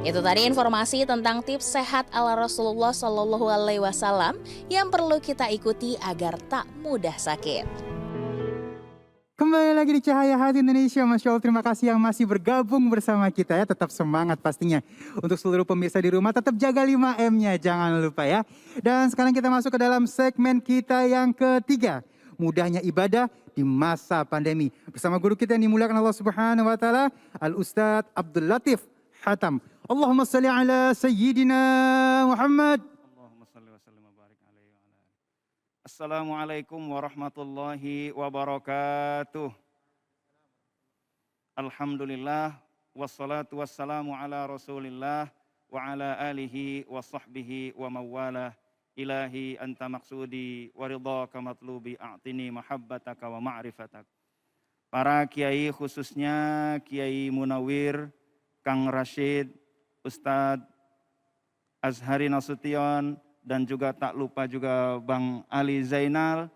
Itu tadi informasi tentang tips sehat ala Rasulullah SAW yang perlu kita ikuti agar tak mudah sakit. Kembali lagi di Cahaya Hati Indonesia. Masya Allah, terima kasih yang masih bergabung bersama kita ya. Tetap semangat pastinya. Untuk seluruh pemirsa di rumah tetap jaga 5M-nya, jangan lupa ya. Dan sekarang kita masuk ke dalam segmen kita yang ketiga. Mudahnya ibadah di masa pandemi. Bersama guru kita yang dimuliakan Allah Subhanahu wa taala, Al-Ustadz Abdul Latif Hatam. Allahumma salli ala Sayyidina Muhammad. Allahumma salli wa sallim wa barik alaihi wa ala alihi. Assalamualaikum warahmatullahi wabarakatuh. Alhamdulillah wassalatu wassalamu ala Rasulillah wa ala alihi wa sahbihi wa mawalah. Ilahi anta maksudi wa ridhaka matlubi a'tini mahabbataka wa ma'rifatak. Para kiai khususnya Kiai Munawir, Kang Rashid, Ustadz Azhari Nasution, dan juga tak lupa juga Bang Ali Zainal,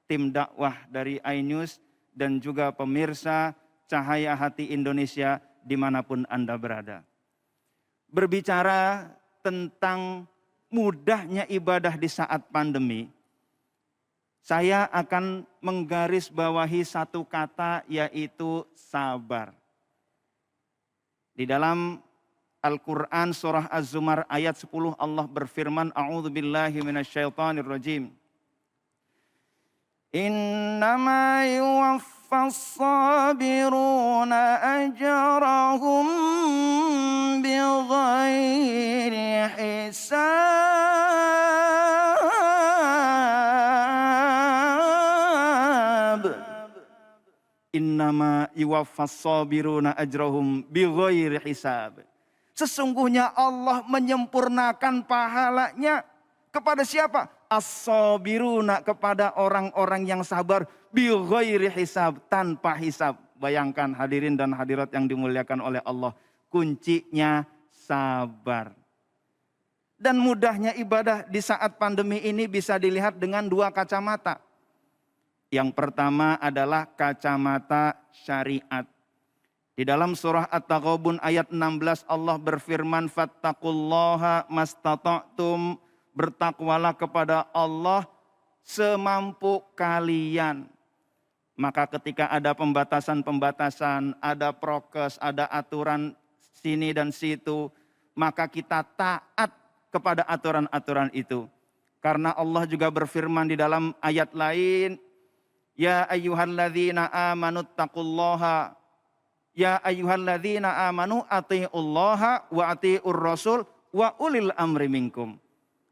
tim dakwah dari iNews, dan juga pemirsa Cahaya Hati Indonesia dimanapun Anda berada. Berbicara tentang mudahnya ibadah di saat pandemi, saya akan menggarisbawahi satu kata, yaitu sabar. Di dalam Al-Quran surah Az-Zumar ayat 10 Allah berfirman, A'udzubillahi minasyaitonir rajim. Innama yuwaffas sabiruna ajrahum bighairi hisab. Innama yuwaffas sabiruna ajrahum bighairi hisab. Sesungguhnya Allah menyempurnakan pahalanya kepada siapa? As-sabiruna, kepada orang-orang yang sabar, bighairi hisab, tanpa hisab. Bayangkan hadirin dan hadirat yang dimuliakan oleh Allah, kuncinya sabar. Dan mudahnya ibadah di saat pandemi ini bisa dilihat dengan dua kacamata. Yang pertama adalah kacamata syariat. Di dalam surah At-Taghabun ayat 16 Allah berfirman, fattaqullaha mastata'tum, bertakwalah kepada Allah semampu kalian. Maka ketika ada pembatasan-pembatasan, ada prokes, ada aturan sini dan situ, maka kita taat kepada aturan-aturan itu. Karena Allah juga berfirman di dalam ayat lain, ya ayyuhalladzina amanu taqullaha, ya ayyuhalladzina amanu atiiullaha wa atiiur rasul wa ulil amri minkum.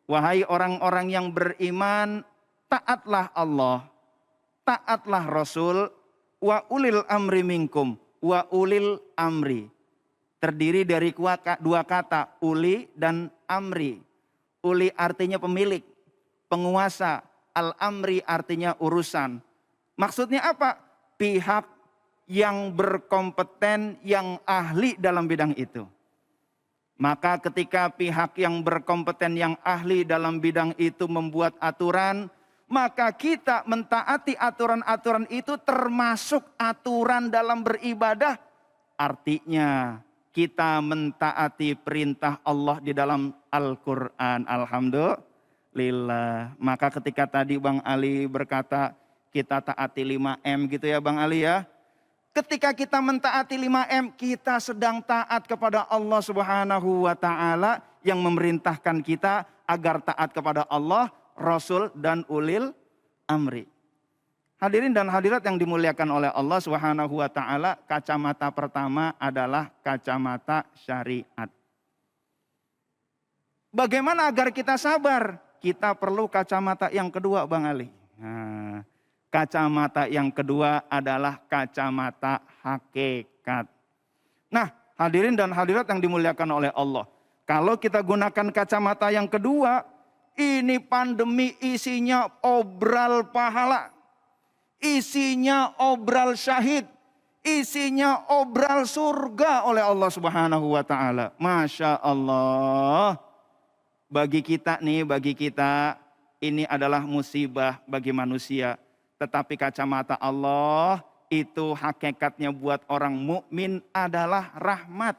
Wahai orang-orang yang beriman, taatlah Allah, taatlah Rasul, wa ulil amri minkum, wa ulil amri. Terdiri dari dua kata, uli dan amri. Uli artinya pemilik, penguasa, al-amri artinya urusan. Maksudnya apa? Pihak yang berkompeten, yang ahli dalam bidang itu. Maka ketika pihak yang berkompeten, yang ahli dalam bidang itu membuat aturan, maka kita mentaati aturan-aturan itu, termasuk aturan dalam beribadah. Artinya kita mentaati perintah Allah di dalam Al-Quran. lillah. Maka ketika tadi Bang Ali berkata kita taati 5M gitu ya Bang Ali ya. Ketika kita mentaati 5M, kita sedang taat kepada Allah Subhanahu wa taala yang memerintahkan kita agar taat kepada Allah, Rasul dan ulil amri. Hadirin dan hadirat yang dimuliakan oleh Allah Subhanahu wa taala, kacamata pertama adalah kacamata syariat. Bagaimana agar kita sabar? Kita perlu kacamata yang kedua Bang Ali. Nah, kacamata yang kedua adalah kacamata hakikat. Nah, hadirin dan hadirat yang dimuliakan oleh Allah. Kalau kita gunakan kacamata yang kedua, ini pandemi isinya obral pahala. Isinya obral syahid. Isinya obral surga oleh Allah Subhanahu wa taala. Masya Allah. Bagi kita ini adalah musibah bagi manusia. Tetapi kacamata Allah itu hakikatnya buat orang mukmin adalah rahmat.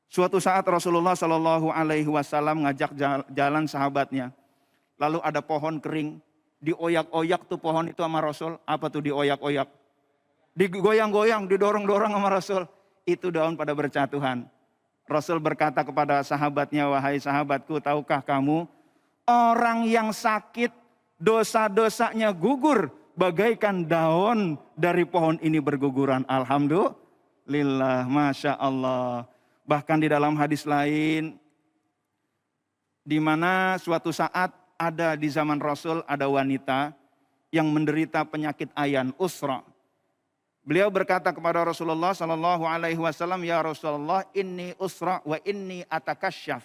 Suatu saat Rasulullah Shallallahu Alaihi Wasallam ngajak jalan sahabatnya. Lalu ada pohon kering, dioyak-oyak tuh pohon itu sama Rasul. Apa tuh dioyak-oyak? Digoyang-goyang, didorong-dorong sama Rasul. Itu daun pada bercatuhan. Rasul berkata kepada sahabatnya, wahai sahabatku, tahukah kamu orang yang sakit dosa-dosanya gugur bagaikan daun dari pohon ini berguguran. Alhamdulillah, Masya Allah. Bahkan di dalam hadis lain, di mana suatu saat ada di zaman Rasul ada wanita yang menderita penyakit ayan, usra. Beliau berkata kepada Rasulullah Sallallahu Alaihi Wasallam, ya Rasulullah, inni usra wa inni atakasyaf.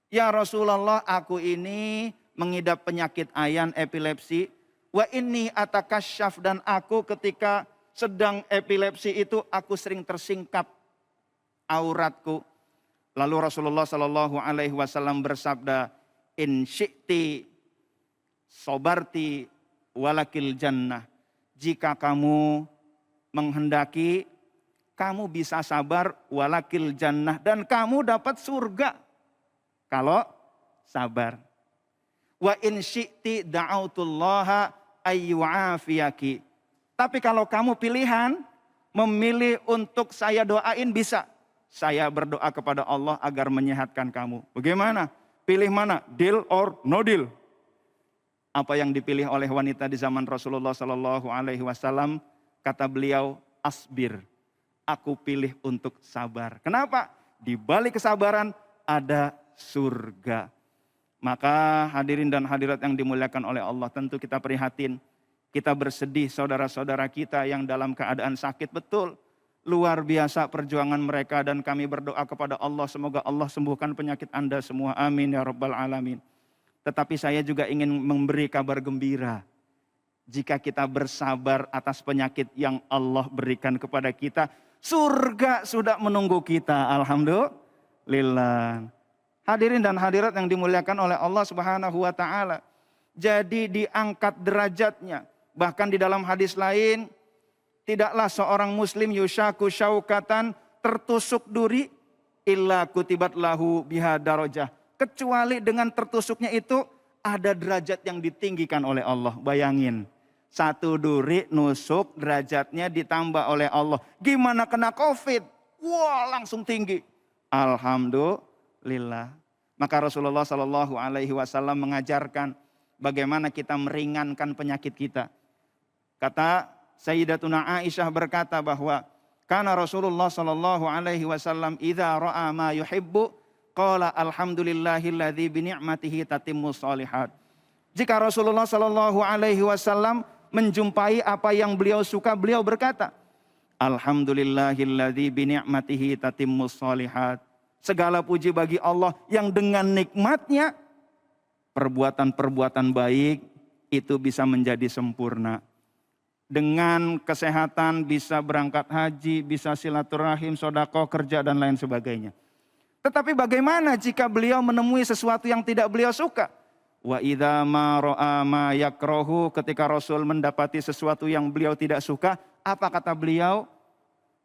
Ya Rasulullah, aku ini mengidap penyakit ayan, epilepsi. Wa inni atakasyaf, dan aku ketika sedang epilepsi itu aku sering tersingkap auratku. Lalu Rasulullah Sallallahu Alaihi Wasallam bersabda, in syi'ti sobarti walakil jannah. Jika kamu menghendaki, kamu bisa sabar walakil jannah, dan kamu dapat surga kalau sabar. Wa in syi'ti da'autullaha ayyu'afiyaki. Tapi kalau kamu pilihan memilih untuk saya doain, bisa. Saya berdoa kepada Allah agar menyehatkan kamu. Bagaimana? Pilih mana? Deal or no deal? Apa yang dipilih oleh wanita di zaman Rasulullah Sallallahu Alaihi Wasallam? Kata beliau, asbir. Aku pilih untuk sabar. Kenapa? Di balik kesabaran ada surga. Maka hadirin dan hadirat yang dimuliakan oleh Allah, tentu kita prihatin. Kita bersedih saudara-saudara kita yang dalam keadaan sakit, betul. Luar biasa perjuangan mereka, dan kami berdoa kepada Allah semoga Allah sembuhkan penyakit Anda semua. Amin ya rabbal alamin. Tetapi saya juga ingin memberi kabar gembira. Jika kita bersabar atas penyakit yang Allah berikan kepada kita, surga sudah menunggu kita. Alhamdulillah. Hadirin dan hadirat yang dimuliakan oleh Allah Subhanahu wa taala. Jadi diangkat derajatnya. Bahkan di dalam hadis lain, tidaklah seorang muslim yushaku syaukatan, tertusuk duri, illa kutibat lahu biha darajah. Kecuali dengan tertusuknya itu ada derajat yang ditinggikan oleh Allah. Bayangin, satu duri nusuk, derajatnya ditambah oleh Allah. Gimana kena COVID? Wah, langsung tinggi. Alhamdulillah. Maka Rasulullah Sallallahu Alaihi Wasallam mengajarkan bagaimana kita meringankan penyakit kita. Kata Sayyidatuna Aisyah berkata bahwa karena Rasulullah Sallallahu Alaihi Wasallam idza ra'a ma yuhibbu qala alhamdulillahilladzi bi ni'matihi tatimmu shalihat. Jika Rasulullah Sallallahu Alaihi Wasallam menjumpai apa yang beliau suka, beliau berkata, alhamdulillahilladzi bi ni'matihi tatimmu shalihat. Segala puji bagi Allah yang dengan nikmatnya perbuatan-perbuatan baik itu bisa menjadi sempurna. Dengan kesehatan bisa berangkat haji, bisa silaturahim, sedekah, kerja dan lain sebagainya. Tetapi bagaimana jika beliau menemui sesuatu yang tidak beliau suka? Wa idza ma ra'a ma yakrahu, ketika Rasul mendapati sesuatu yang beliau tidak suka, apa kata beliau?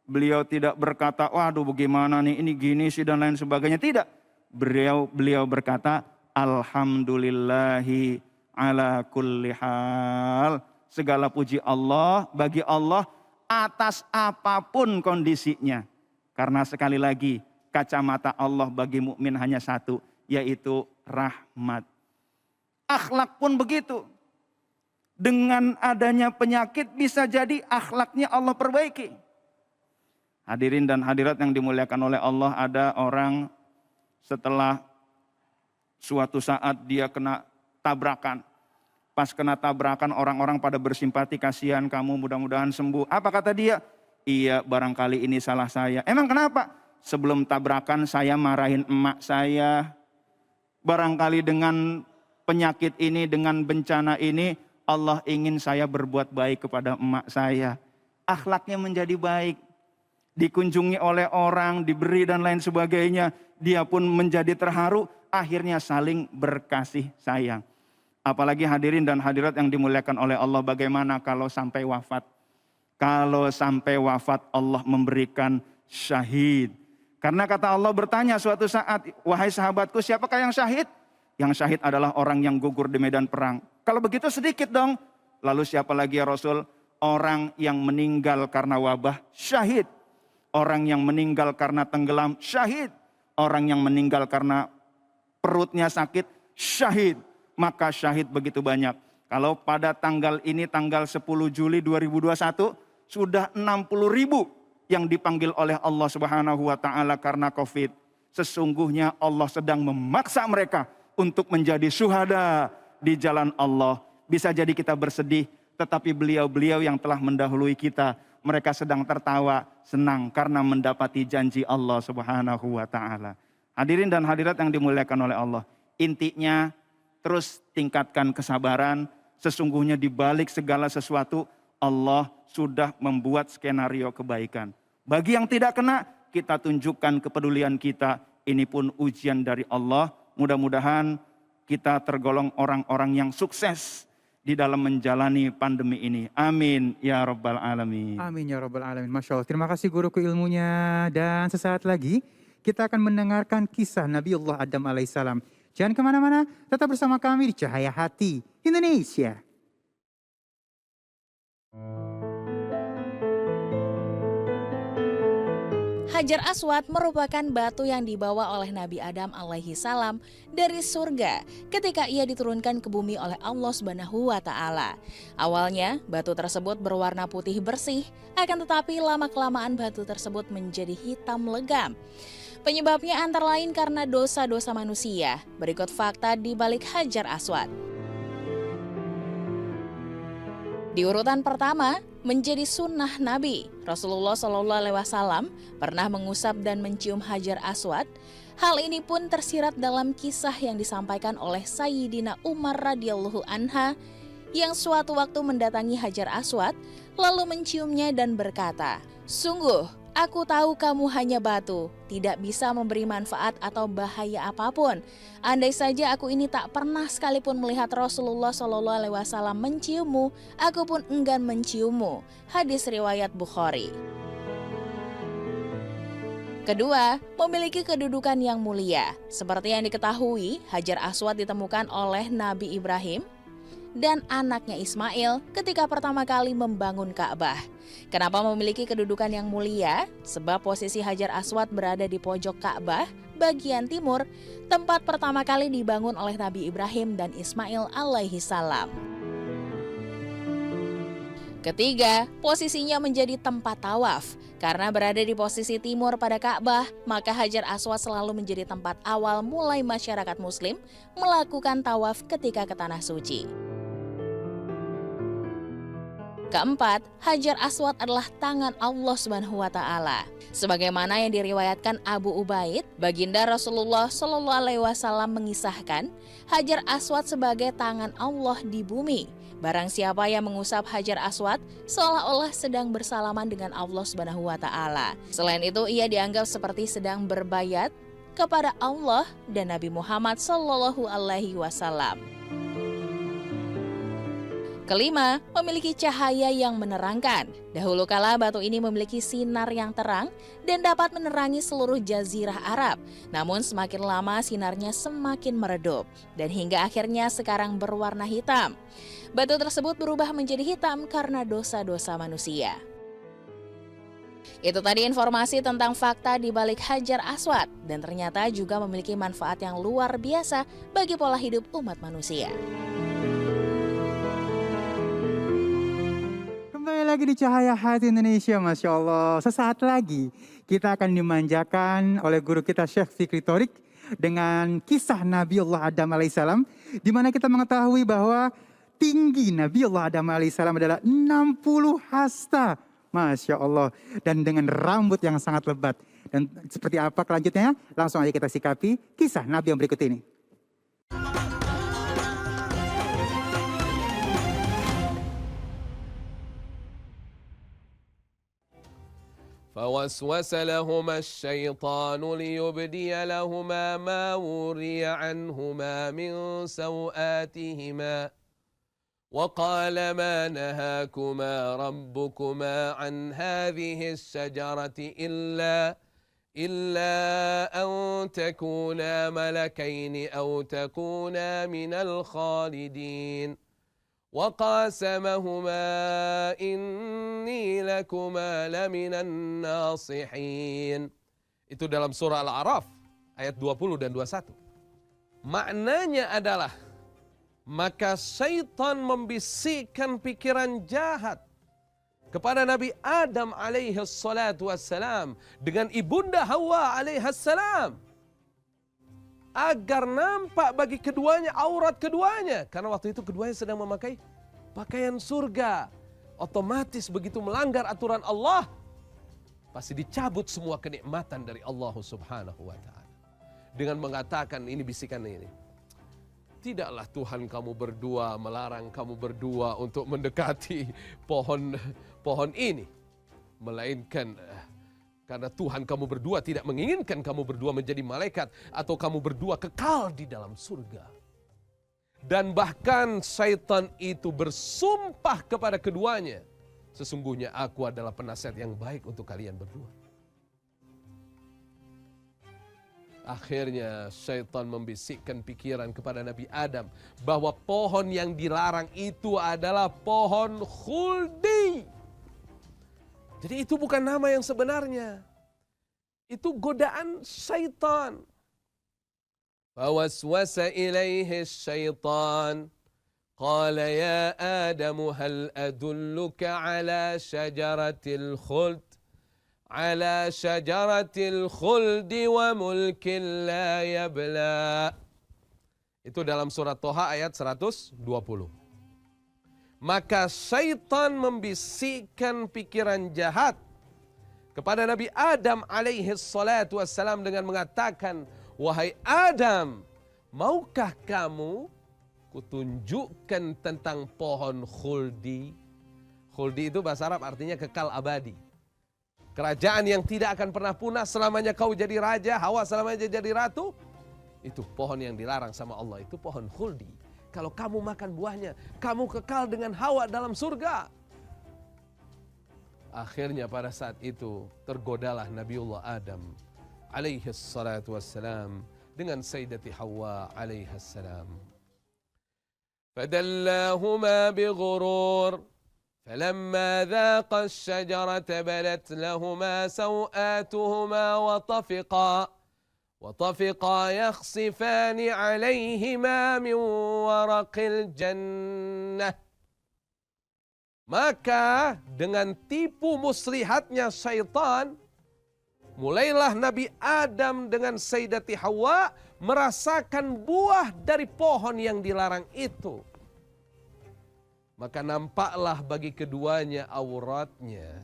Beliau tidak berkata, waduh bagaimana nih, ini gini sih dan lain sebagainya. Tidak. Beliau berkata, Alhamdulillahi ala kulli hal. Segala puji Allah bagi Allah atas apapun kondisinya. Karena sekali lagi kacamata Allah bagi mukmin hanya satu, yaitu rahmat. Akhlak pun begitu. Dengan adanya penyakit bisa jadi akhlaknya Allah perbaiki. Hadirin dan hadirat yang dimuliakan oleh Allah, ada orang setelah suatu saat dia kena tabrakan. Pas kena tabrakan orang-orang pada bersimpati, kasihan kamu, mudah-mudahan sembuh. Apa kata dia? Iya, barangkali ini salah saya. Emang kenapa? Sebelum tabrakan saya marahin emak saya. Barangkali dengan penyakit ini, dengan bencana ini, Allah ingin saya berbuat baik kepada emak saya. Akhlaknya menjadi baik. Dikunjungi oleh orang, diberi dan lain sebagainya. Dia pun menjadi terharu, akhirnya saling berkasih sayang. Apalagi hadirin dan hadirat yang dimuliakan oleh Allah, bagaimana kalau sampai wafat? Kalau sampai wafat Allah memberikan syahid. Karena kata Allah bertanya suatu saat, wahai sahabatku, siapakah yang syahid? Yang syahid adalah orang yang gugur di medan perang. Kalau begitu sedikit dong. Lalu siapa lagi ya Rasul? Orang yang meninggal karena wabah, syahid. Orang yang meninggal karena tenggelam, syahid. Orang yang meninggal karena perutnya sakit, syahid. Maka syahid begitu banyak. Kalau pada tanggal ini, tanggal 10 Juli 2021, sudah 60.000 yang dipanggil oleh Allah Subhanahu wa Ta'ala karena COVID. Sesungguhnya Allah sedang memaksa mereka untuk menjadi syuhada di jalan Allah. Bisa jadi kita bersedih, tetapi beliau-beliau yang telah mendahului kita, mereka sedang tertawa, senang karena mendapati janji Allah Subhanahu wa Ta'ala. Hadirin dan hadirat yang dimuliakan oleh Allah, intinya terus tingkatkan kesabaran. Sesungguhnya di balik segala sesuatu Allah sudah membuat skenario kebaikan. Bagi yang tidak kena, kita tunjukkan kepedulian kita. Ini pun ujian dari Allah. Mudah-mudahan kita tergolong orang-orang yang sukses di dalam menjalani pandemi ini. Amin ya rabbal alamin. Amin ya rabbal alamin. Masya Allah. Terima kasih guruku ilmunya. Dan sesaat lagi kita akan mendengarkan kisah Nabiullah Adam alaihissalam. Jangan kemana-mana, tetap bersama kami di Cahaya Hati Indonesia. Hajar Aswad merupakan batu yang dibawa oleh Nabi Adam alaihi salam dari surga ketika ia diturunkan ke bumi oleh Allah Subhanahu wa Ta'ala. Awalnya batu tersebut berwarna putih bersih, akan tetapi lama-kelamaan batu tersebut menjadi hitam legam. Penyebabnya antara lain karena dosa-dosa manusia. Berikut fakta di balik Hajar Aswad. Di urutan pertama, menjadi sunnah Nabi. Rasulullah SAW pernah mengusap dan mencium Hajar Aswad. Hal ini pun tersirat dalam kisah yang disampaikan oleh Sayyidina Umar radhiyallahu anha yang suatu waktu mendatangi Hajar Aswad lalu menciumnya dan berkata, "Sungguh, aku tahu kamu hanya batu, tidak bisa memberi manfaat atau bahaya apapun. Andai saja aku ini tak pernah sekalipun melihat Rasulullah SAW menciummu, aku pun enggan menciummu." Hadis riwayat Bukhari. Kedua, memiliki kedudukan yang mulia. Seperti yang diketahui, Hajar Aswad ditemukan oleh Nabi Ibrahim dan anaknya Ismail ketika pertama kali membangun Ka'bah. Kenapa memiliki kedudukan yang mulia? Sebab posisi Hajar Aswad berada di pojok Ka'bah bagian timur, tempat pertama kali dibangun oleh Nabi Ibrahim dan Ismail alaihi salam. Ketiga, posisinya menjadi tempat tawaf. Karena berada di posisi timur pada Ka'bah, maka Hajar Aswad selalu menjadi tempat awal mulai masyarakat muslim melakukan tawaf ketika ke tanah suci. Keempat, Hajar Aswad adalah tangan Allah Subhanahu wa Ta'ala. Sebagaimana yang diriwayatkan Abu Ubaid, baginda Rasulullah SAW mengisahkan Hajar Aswad sebagai tangan Allah di bumi. Barang siapa yang mengusap Hajar Aswad seolah-olah sedang bersalaman dengan Allah Subhanahu wa Ta'ala. Selain itu, ia dianggap seperti sedang berbayat kepada Allah dan Nabi Muhammad SAW. Kelima, memiliki cahaya yang menerangkan. Dahulu kala batu ini memiliki sinar yang terang dan dapat menerangi seluruh jazirah Arab. Namun semakin lama sinarnya semakin meredup dan hingga akhirnya sekarang berwarna hitam. Batu tersebut berubah menjadi hitam karena dosa-dosa manusia. Itu tadi informasi tentang fakta di balik Hajar Aswad dan ternyata juga memiliki manfaat yang luar biasa bagi pola hidup umat manusia. Kembali lagi di Cahaya Hati Indonesia, Masya Allah. Sesaat lagi kita akan dimanjakan oleh guru kita Syekh Fikri Thorik dengan kisah Nabiullah Adam alaihissalam, di mana kita mengetahui bahwa tinggi Nabiullah Adam alaihissalam adalah 60 hasta. Masya Allah. Dan dengan rambut yang sangat lebat. Dan seperti apa kelanjutnya? Langsung aja kita sikapi kisah Nabi yang berikut ini. فوسوس لهما الشيطان ليبدي لهما ما وري عنهما من سوآتهما وقال ما نهاكما ربكما عن هذه الشجرة إلا أن تكونا ملكين أو تكونا من الخالدين وقاسمهما إني لكما لمن الناصحين. Itu dalam surah Al-A'raf ayat 20 dan 21. Maknanya adalah, maka syaitan membisikkan pikiran jahat kepada Nabi Adam alaihi salatu wassalam dengan ibunda Hawa alaihi salam agar nampak bagi keduanya aurat keduanya. Karena waktu itu keduanya sedang memakai pakaian surga. Otomatis begitu melanggar aturan Allah, pasti dicabut semua kenikmatan dari Allah subhanahu wa ta'ala. Dengan mengatakan, ini bisikan ini, tidaklah Tuhan kamu berdua melarang kamu berdua untuk mendekati pohon ini. Melainkan karena Tuhan kamu berdua tidak menginginkan kamu berdua menjadi malaikat atau kamu berdua kekal di dalam surga. Dan bahkan syaitan itu bersumpah kepada keduanya, sesungguhnya aku adalah penasihat yang baik untuk kalian berdua. Akhirnya syaitan membisikkan pikiran kepada Nabi Adam bahwa pohon yang dilarang itu adalah pohon khuldi. Jadi itu bukan nama yang sebenarnya. Itu godaan syaitan. Fawaswasa ilaihi syaitan. Qala ya Adam hal adulluka ala syajaratil khuld. Ala syajaratil khuldi wa mulkin la yabla. Itu dalam surat Toha ayat 120. Maka syaitan membisikkan pikiran jahat kepada Nabi Adam alaihi salatu wassalam dengan mengatakan, wahai Adam, maukah kamu kutunjukkan tentang pohon khuldi? Khuldi itu bahasa Arab artinya kekal abadi. Kerajaan yang tidak akan pernah punah selamanya kau jadi raja, Hawa selamanya jadi ratu. Itu pohon yang dilarang sama Allah, itu pohon khuldi. Kalau kamu makan buahnya, kamu kekal dengan Hawa dalam surga. Akhirnya pada saat itu tergodalah Nabiullah Adam alaihi salatu wassalam dengan Sayyidati Hawa alaihi salam. Fadallahuma bighurur. فلما ذاقا الشجرة بدت لهما سوآتهما وطفقا يخصفان عليهما من ورق الجنة. Maka dengan tipu muslihatnya syaitan, mulailah Nabi Adam dengan Sayyidati Hawa merasakan buah dari pohon yang dilarang itu. Maka nampaklah bagi keduanya auratnya.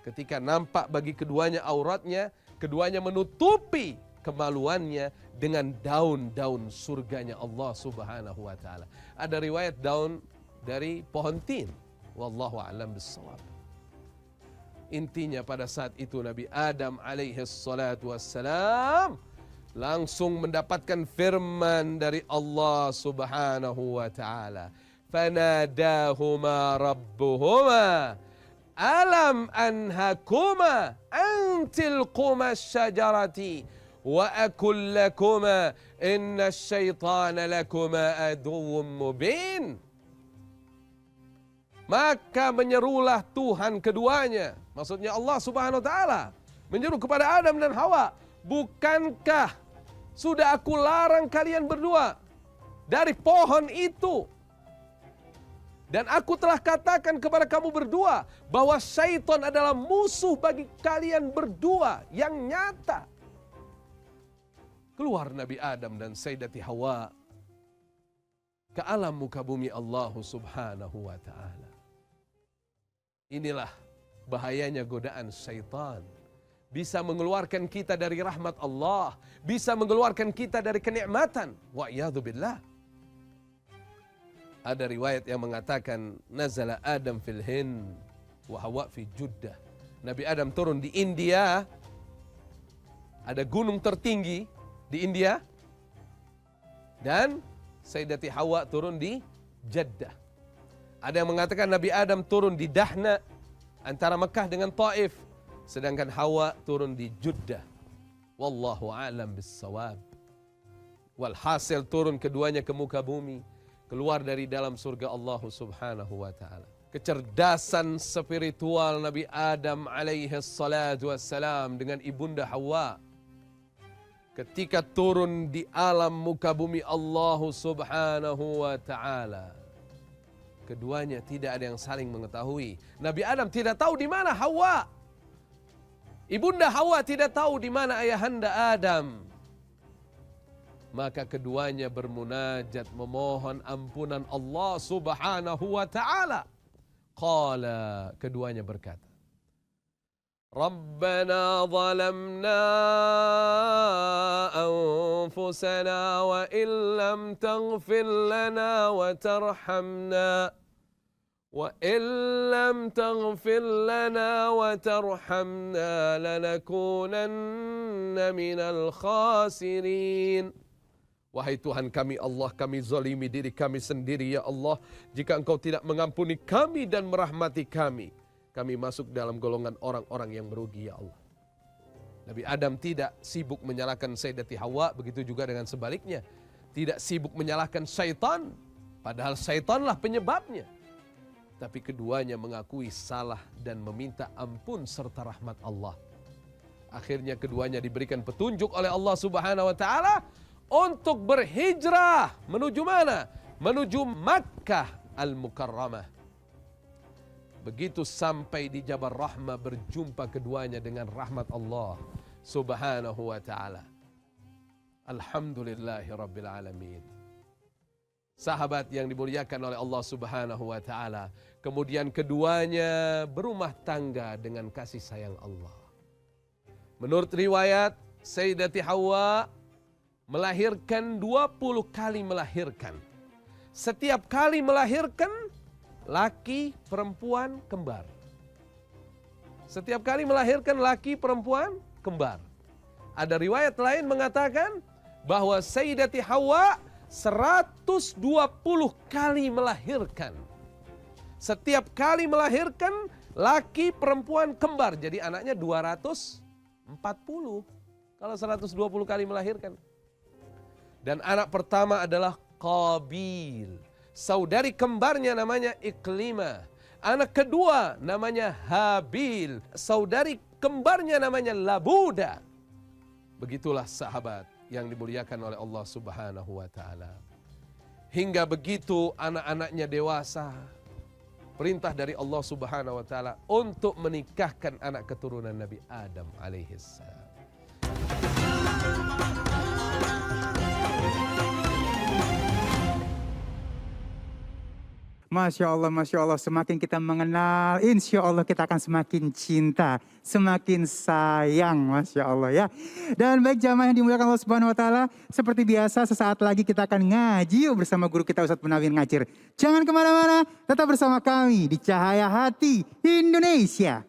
Ketika nampak bagi keduanya auratnya, keduanya menutupi kemaluannya dengan daun-daun surganya Allah subhanahu wa ta'ala. Ada riwayat daun dari pohon tin. Wallahu a'lam bissawab. Intinya pada saat itu Nabi Adam alaihi salatu wassalam langsung mendapatkan firman dari Allah subhanahu wa ta'ala. fanadahuma rabbuhuma alam anhakuma antil quma syajarati wa akul lakuma inna syaitana lakuma aduwwum mubin. Maka menyerulah Tuhan keduanya, maksudnya Allah Subhanahu wa taala, menyeru kepada Adam dan Hawa, bukankah sudah aku larang kalian berdua dari pohon itu? Dan aku telah katakan kepada kamu berdua bahwa syaitan adalah musuh bagi kalian berdua yang nyata. Keluar Nabi Adam dan Sayyidati Hawa ke alam muka bumi Allah Subhanahu wa taala. Inilah bahayanya godaan syaitan. Bisa mengeluarkan kita dari rahmat Allah, bisa mengeluarkan kita dari kenikmatan. Wa'iyadzubillah. Ada riwayat yang mengatakan nazala Adam fil Hind wa Hawa fi Jeddah. Nabi Adam turun di India. Ada gunung tertinggi di India. Dan Sayyidati Hawa turun di Jeddah. Ada yang mengatakan Nabi Adam turun di Dahna antara Mekah dengan Taif, sedangkan Hawa turun di Jeddah. Wallahu a'lam bissawab. Walhasil turun keduanya ke muka bumi, keluar dari dalam surga Allah Subhanahu wa taala. Kecerdasan spiritual Nabi Adam alaihi salatu wassalam dengan ibunda Hawa ketika turun di alam muka bumi Allah Subhanahu wa taala. Keduanya tidak ada yang saling mengetahui. Nabi Adam tidak tahu di mana Hawa. Ibunda Hawa tidak tahu di mana ayahanda Adam. Maka keduanya bermunajat memohon ampunan Allah Subhanahu wa taala. Qala, keduanya berkata, Rabbana zalamna anfusana wa illam taghfir lana wa tarhamna وَإِن لَّمْ تَغْفِرْ لَنَا وَتَرْحَمْنَا لَنَكُونَنَّ مِنَ الْخَاسِرِينَ. Wahai Tuhan kami Allah, kami zalimi diri kami sendiri ya Allah. Jika Engkau tidak mengampuni kami dan merahmati kami, kami masuk dalam golongan orang-orang yang merugi ya Allah. Nabi Adam tidak sibuk menyalahkan Sayyidati Hawa, begitu juga dengan sebaliknya. Tidak sibuk menyalahkan syaitan, padahal syaitanlah penyebabnya. Tapi keduanya mengakui salah dan meminta ampun serta rahmat Allah. Akhirnya keduanya diberikan petunjuk oleh Allah Subhanahu wa taala untuk berhijrah menuju mana? Menuju Makkah Al-Mukarramah. Begitu sampai di Jabal Rahmah berjumpa keduanya dengan rahmat Allah Subhanahu wa taala. Alhamdulillahirabbil alamin. Sahabat yang dimuliakan oleh Allah Subhanahu wa taala, kemudian keduanya berumah tangga dengan kasih sayang Allah. Menurut riwayat, Sayyidati Hawa melahirkan 20 kali melahirkan. Setiap kali melahirkan laki perempuan kembar. Setiap kali melahirkan laki perempuan kembar. Ada riwayat lain mengatakan bahwa Sayyidati Hawa 120 kali melahirkan. Setiap kali melahirkan laki perempuan kembar. Jadi anaknya 240 kalau 120 kali melahirkan. Dan anak pertama adalah Qabil. Saudari kembarnya namanya Iklimah. Anak kedua namanya Habil. Saudari kembarnya namanya Labuda. Begitulah sahabat yang dimuliakan oleh Allah Subhanahu wa taala. Hingga begitu anak-anaknya dewasa, perintah dari Allah Subhanahu wa taala untuk menikahkan anak keturunan Nabi Adam alaihissalam. Masya Allah, semakin kita mengenal, insya Allah kita akan semakin cinta, semakin sayang, Masya Allah ya. Dan baik jamaah yang dimuliakan Allah Subhanahu wa taala, seperti biasa sesaat lagi kita akan ngaji bersama guru kita Ustadz Munawir Ngacir. Jangan kemana-mana, tetap bersama kami di Cahaya Hati Indonesia.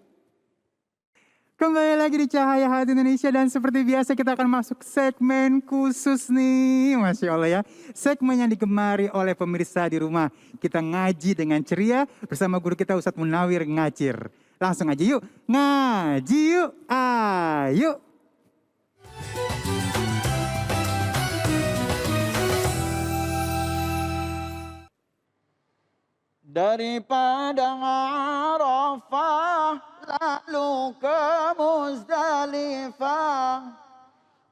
Kembali lagi di Cahaya Hati Indonesia dan seperti biasa kita akan masuk segmen khusus nih. Masya Allah ya. Segmen yang digemari oleh pemirsa di rumah. Kita ngaji dengan ceria bersama guru kita Ustadz Munawir Ngacir. Langsung aja yuk. Ngaji yuk. Ayo. Dari padang Arafah lalu ke Muzdalifah,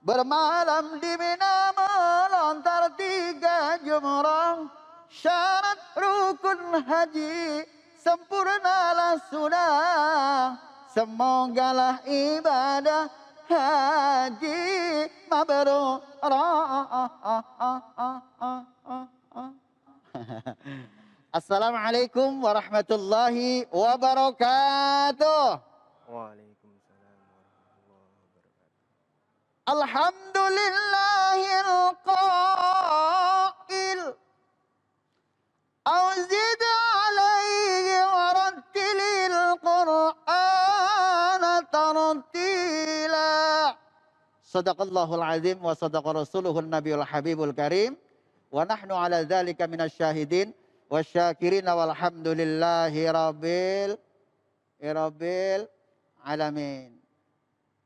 bermalam di Mina melontar 3 jumrah, syarat rukun haji sempurnalah sudah, semogalah ibadah haji mabrur. Assalamualaikum warahmatullahi wabarakatuh. Waalaikumsalam warahmatullahi wabarakatuh. Alhamdulillahil qail awzid alaihi warattilil qur'ana tartila. Sadaqallahul azim wa sadaqa rasuluhun nabiyul habibul karim wa nahnu ala dzalika minasyahidin wasyakirina walhamdulillahi rabbil alamin.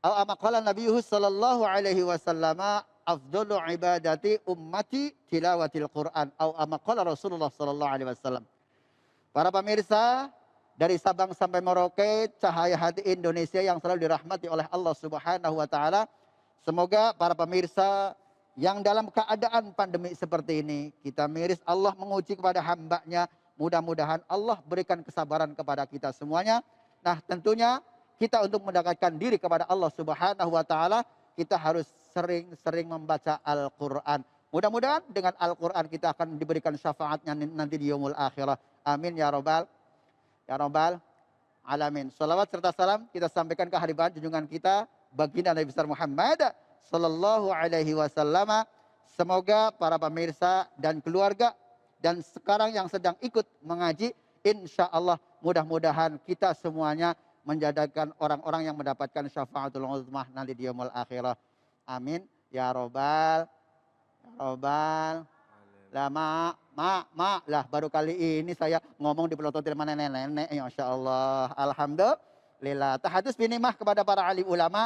Aw amaqala nabiyuhu sallallahu alaihi wasallam afdalu ibadati ummati tilawatil Qur'an. Aw amaqala Rasulullah sallallahu alaihi wasallam. Para pemirsa dari Sabang sampai Merauke, Cahaya Hati Indonesia yang selalu dirahmati oleh Allah Subhanahu wa taala. Semoga para pemirsa yang dalam keadaan pandemi seperti ini, kita miris Allah menguji kepada hamba-Nya. Mudah-mudahan Allah berikan kesabaran kepada kita semuanya. Nah tentunya kita untuk mendekatkan diri kepada Allah Subhanahu wa taala, kita harus sering-sering membaca Al-Quran. Mudah-mudahan dengan Al-Quran kita akan diberikan syafaatnya nanti di yaumul akhirah. Amin ya robbal alamin. Salawat serta salam kita sampaikan ke hadirat junjungan kita baginda Nabi besar Muhammad sallallahu alaihi wasallam. Semoga para pemirsa dan keluarga dan sekarang yang sedang ikut mengaji, insya Allah mudah-mudahan kita semuanya menjadikan orang-orang yang mendapatkan syafaatul uzmah nanti di yaumul akhirah. Amin ya robbal lah lah baru kali ini saya ngomong dipelototin sama nenek-nenek, masya Allah. Alhamdulillah. Tahadus binimah kepada para alim ulama.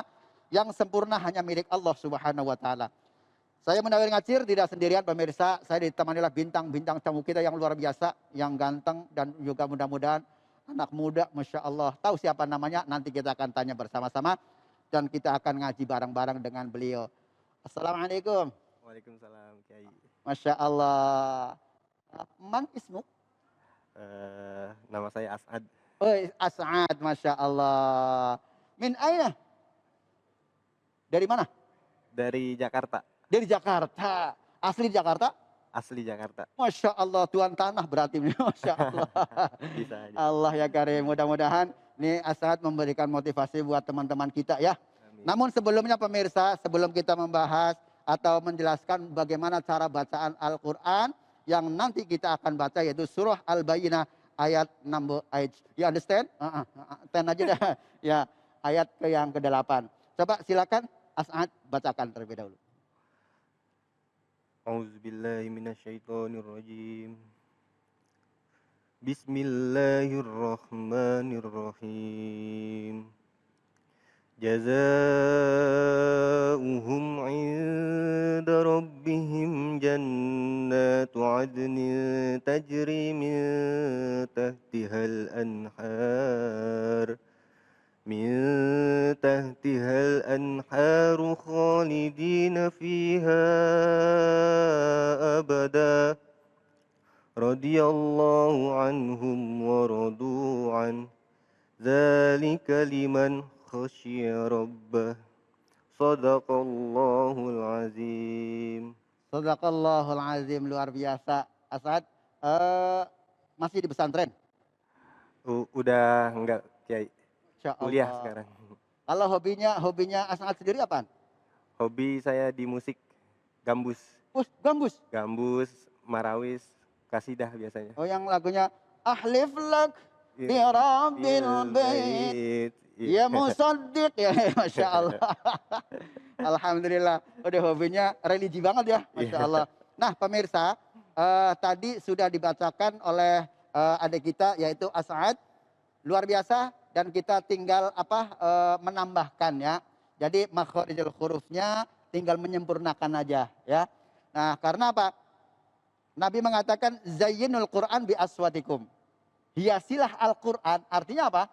Yang sempurna hanya milik Allah Subhanahu wa taala. Saya Munawir Ngacir tidak sendirian pemirsa, saya ditemani oleh bintang-bintang tamu kita yang luar biasa, yang ganteng dan juga mudah-mudahan anak muda, masya Allah. Tahu siapa namanya? Nanti kita akan tanya bersama-sama dan kita akan ngaji bareng-bareng dengan beliau. Assalamualaikum. Waalaikumsalam Kiai. Masya Allah. Man ismu? Nama saya As'ad. Oh, As'ad, masya Allah. Min aina? Dari mana? Dari Jakarta. Dari Jakarta. Asli Jakarta? Asli Jakarta. Masya Allah, tuan tanah berarti. Masya Allah. Bisa aja. Allah ya karim. Mudah-mudahan ini As'ad memberikan motivasi buat teman-teman kita ya. Amin. Namun sebelumnya pemirsa, sebelum kita membahas atau menjelaskan bagaimana cara bacaan Al-Quran yang nanti kita akan baca yaitu surah Al-Bayyinah ayat 6. You understand? Ten aja dah. Ya, ayat yang ke-8. Coba silakan As'ad bacakan terlebih dahulu. A'udzubillahi minasyaitonirrajim. Bismillahirrahmanirrahim. Jazaohum 'inda rabbihim jannatu 'adnin tajri min tahtihal anhar. من تحتها الأنهار خالدين فيها أبدا رضي الله عنهم ورضوا عنه ذلك لمن خشي ربه صدق الله العظيم. Sadaqallahul azim, luar biasa. As'ad, masih di pesantren? Udah enggak Kiai. Kuliah Allah. sekarang. Kalau hobinya As'ad sendiri apaan? Hobi saya di musik gambus. Gambus. Gambus, marawis, kasidah biasanya. Oh yang lagunya Ahlif lak bi rabbil bait. Ya musaddiq ya, Masya Allah. Alhamdulillah, udah hobinya religi banget ya, Masya Allah. Nah pemirsa, tadi sudah dibacakan oleh adik kita yaitu As'ad, luar biasa, dan kita tinggal menambahkan ya. Jadi makharijul hurufnya tinggal menyempurnakan aja ya. Nah karena apa? Nabi mengatakan zayyinul Quran bi aswatikum. Hiasilah Al-Quran, artinya apa?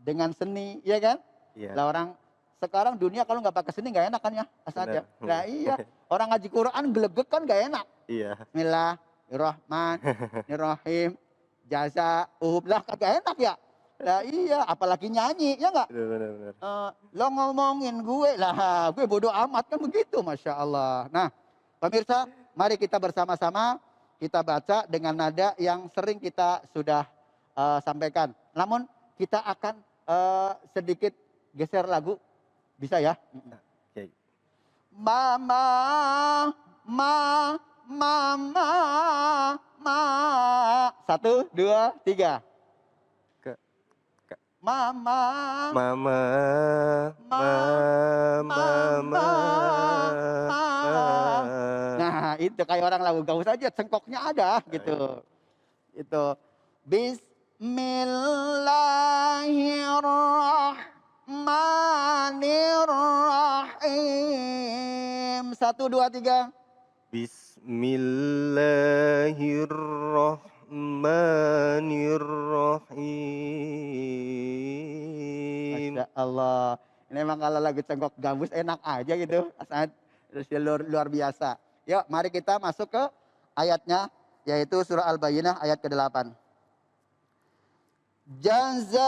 Dengan seni, ya kan? Iya. Lah orang sekarang dunia kalau nggak pakai seni nggak enak kan ya, Asad ya? Nah iya, orang ngaji Quran gelegek kan nggak enak. Iya. Bismillahirrahmanirrahim. Jaza, lah kagak enak ya. Lah iya, apalagi nyanyi, ya nggak? Benar. Lo ngomongin gue, lah gue bodoh amat kan begitu, Masya Allah. Nah, pemirsa, mari kita bersama-sama kita baca dengan nada yang sering kita sudah sampaikan. Namun kita akan sedikit geser lagu, bisa ya? Oke. Mama, ma. 1, 2, 3. Mama. Nah, itu kayak orang lagu gaul saja, cengkoknya ada gitu. Itu. Bismillahirrahmanirrahim. 1, 2, 3. Bismillahirrahmanirrahim. Masya Allah. Ini memang kalau lagu cengkok gambus enak aja gitu. Terus luar biasa. Yuk mari kita masuk ke ayatnya. Yaitu surah Al-Bayyinah ayat ke-8. Jazaa'uhum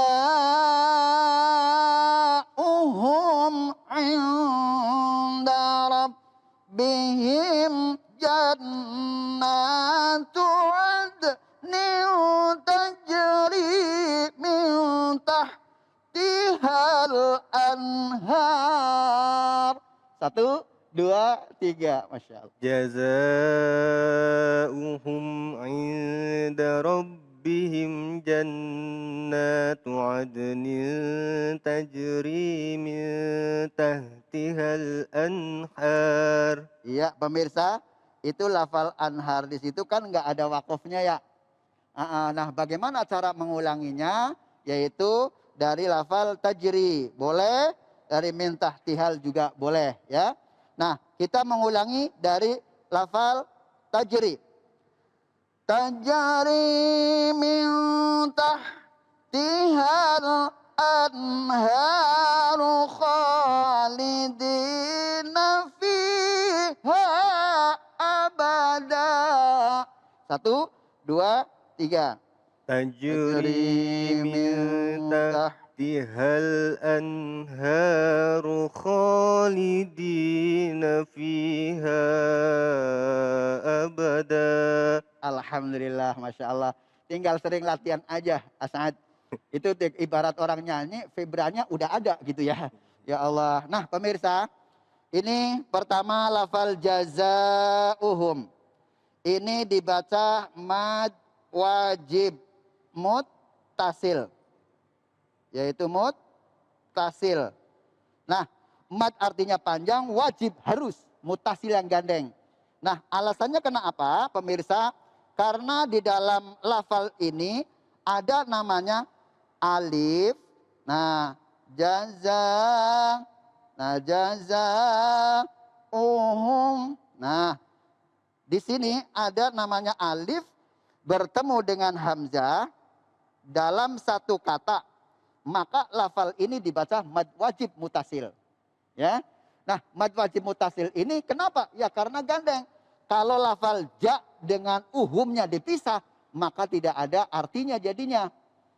'inda rabbihim jannatu 'adnin tajri min tahtihal anhar. 1, 2, 3. Masya Allah. Jazaa'uhum 'inda rabbihim jannatu 'adnin tajri min tahtihal anhar. Iya pemirsa, itu lafal anhar di situ kan nggak ada wakofnya ya. Nah bagaimana cara mengulanginya? Yaitu dari lafal tajri boleh, dari min tahtihal juga boleh ya. Nah kita mengulangi dari lafal tajri. Tajri min tahtihal anharu khalidina fiha abada. 1, 2, 3. Tajri min tahtihal anharu khalidina fiha abada. Alhamdulillah, Masya Allah. Tinggal sering latihan aja, As'ad. Itu ibarat orang nyanyi, vibranya udah ada gitu ya. Ya Allah. Nah pemirsa, ini pertama lafal jazaa'uhum. Ini dibaca mad wajib muttasil. Yaitu muttasil. Nah, mad artinya panjang, wajib harus, muttasil yang gandeng. Nah, alasannya kenapa pemirsa? Karena di dalam lafal ini ada namanya alif. Nah, jazaa'uhum. Nah, di sini ada namanya alif bertemu dengan hamzah dalam satu kata. Maka lafal ini dibaca mad wajib mutasil. Ya. Nah, mad wajib mutasil ini kenapa? Ya karena gandeng. Kalau lafal ja dengan uhumnya dipisah, maka tidak ada artinya jadinya.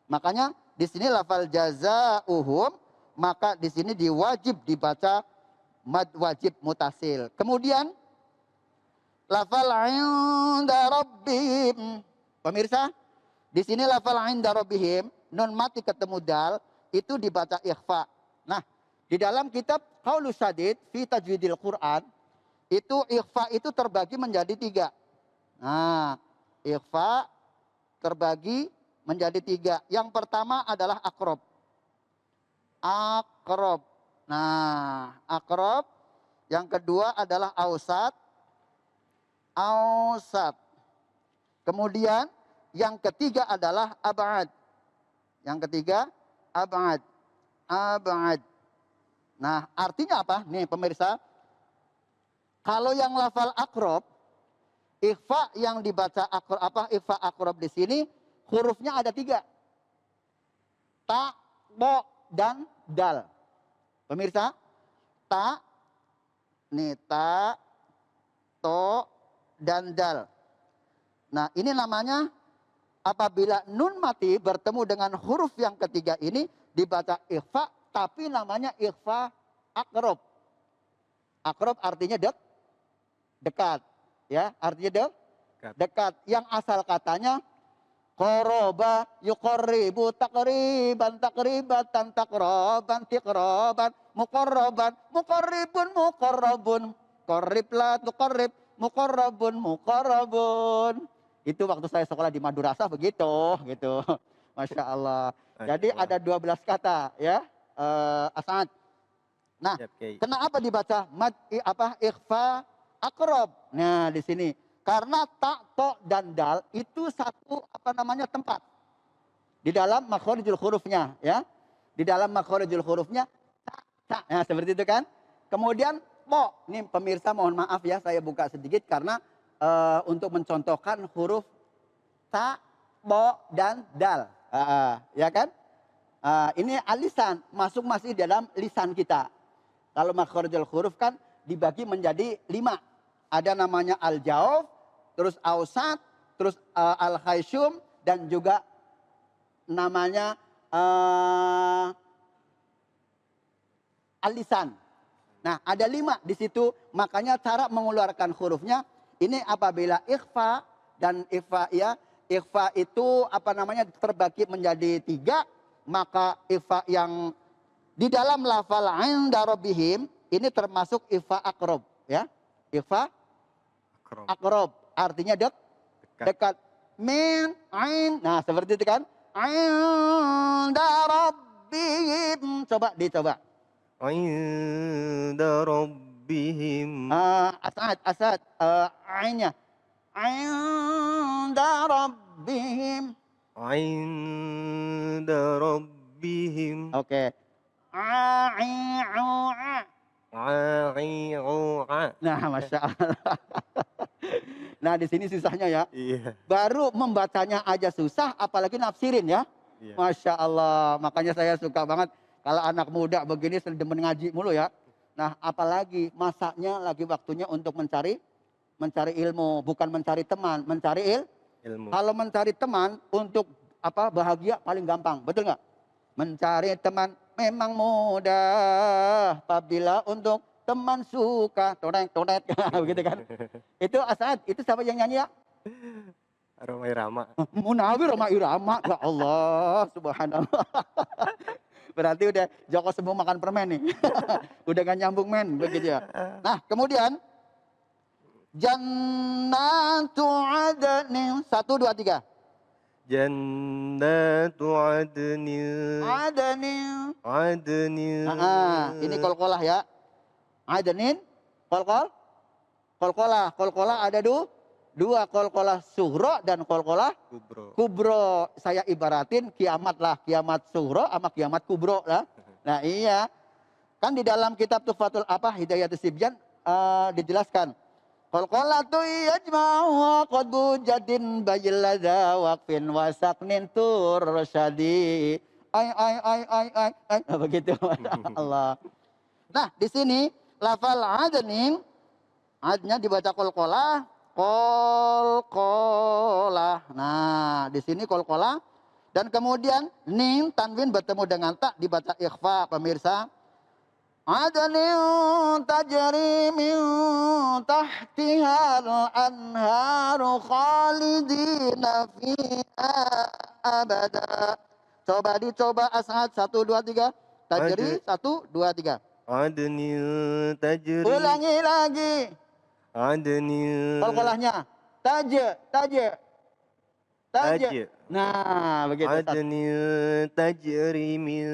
Makanya di sini lafal jazaa'uhum, maka di sini diwajib dibaca mad wajib mutasil. Kemudian lafal 'inda rabbihim. Pemirsa, di sini lafal 'inda rabbihim, nun mati ketemu dal, itu dibaca ikhfa. Nah, di dalam kitab Qaulus Sadid fi Tajwidil Quran, itu ikhfa itu terbagi menjadi 3. Nah, ikhfa terbagi menjadi 3. Yang pertama adalah akrob. Akrob. Nah, akrob. Yang kedua adalah ausat. Ausat. Kemudian yang ketiga adalah abad. Yang ketiga abad. Abad. Nah, artinya apa? Nih pemirsa. Kalau yang lafal akrob, ikhfa yang dibaca akrob, ikhfa akrob di sini hurufnya ada 3. Ta, bo, dan dal. Pemirsa, ta, nih ta, to, dan dal. Nah, ini namanya apabila nun mati bertemu dengan huruf yang ketiga ini dibaca ikhfa, tapi namanya ikhfa akrob. Akrob artinya dekat, ya, artinya dekat. Yang asal katanya qoroba yuqorribu takriban takribatan takroban tikroban muqarraban muqarribun muqarrabun qarrib la tuqarrib muqarrabun muqarrabun. Itu waktu saya sekolah di madrasah begitu gitu. Masya Allah. Jadi ada 12 kata ya, As'ad. Nah, kenapa dibaca ikhfa akrob? Nah, di sini karena ta, to, dan dal itu satu tempat di dalam makhorijul hurufnya, ya. Di dalam makhorijul hurufnya ta. Nah, seperti itu kan. Kemudian po, ini pemirsa mohon maaf ya, saya buka sedikit karena untuk mencontohkan huruf ta, po, dan dal, ya kan? Ini alisan masih dalam lisan kita. Kalau makhorijul huruf kan dibagi menjadi 5. Ada namanya al-jauf, terus ausat, terus al-khayshum, dan juga namanya al-lisan. Nah, ada 5 di situ, makanya cara mengeluarkan hurufnya ini apabila ikhfa dan ikhfa ya, ikhfa itu terbagi menjadi 3, maka ikhfa yang di dalam lafal 'inda rabbihim ini termasuk ikhfa akrob, ya. Ikhfa akrob artinya dekat. Min, ain. Nah, seperti itu kan. 'Inda rabbihim. Coba dicoba. 'Inda rabbihim. Asad. Ainnya. 'Inda rabbihim. 'Inda rabbihim. Oke. A'i'u'a. Nah, Masya Allah. Nah, di sini susahnya ya. Iya. Baru membacanya aja susah, apalagi nafsirin ya. Iya. Masya Allah. Makanya saya suka banget kalau anak muda begini demen ngaji mulu ya. Nah, apalagi masaknya lagi waktunya untuk mencari ilmu, bukan mencari teman, mencari ilmu. Kalau mencari teman untuk bahagia paling gampang, betul nggak? Mencari teman memang mudah apabila untuk teman suka tonet begitu kan. Itu Asad, itu siapa yang nyanyi ya? Roma Irama. Munawir Roma Irama. Ya Allah, subhanallah. Berarti udah Joko Sembung makan permen nih. Udah gak nyambung men begitu ya. Nah, kemudian Jannatu adnin 1 2 3. Jannatu adnin. Ini kolkolah ya. Adnin, kolkolah. Kolkolah ada 2, kolkolah suhro dan kolkolah kubro. Saya ibaratin kiamat lah, kiamat suhro sama kiamat kubro lah. Nah, iya. Kan di dalam kitab Tuhfatul Hidayatus Sibyan dijelaskan. Qalqalatu yajma'u qadbu jadin bayil ladha waqfin wasaqnin tursyadi. Ay. Begitu. Allah. Nah, di sini lafal adnin, adnya dibaca qalqalah, qalqalah. Nah, di sini qalqalah dan kemudian nin tanwin bertemu dengan ta dibaca ikhfa, pemirsa. Adnin tajri min tahtiha al-anharu khalidina fiha abada. Coba dicoba As'ad 1 2 3. Tajri 1 2 3. Adnin tajri. Ulangi lagi. Adnin. Qalqalahnya. Taj. Nah, begitu. عدن تجري من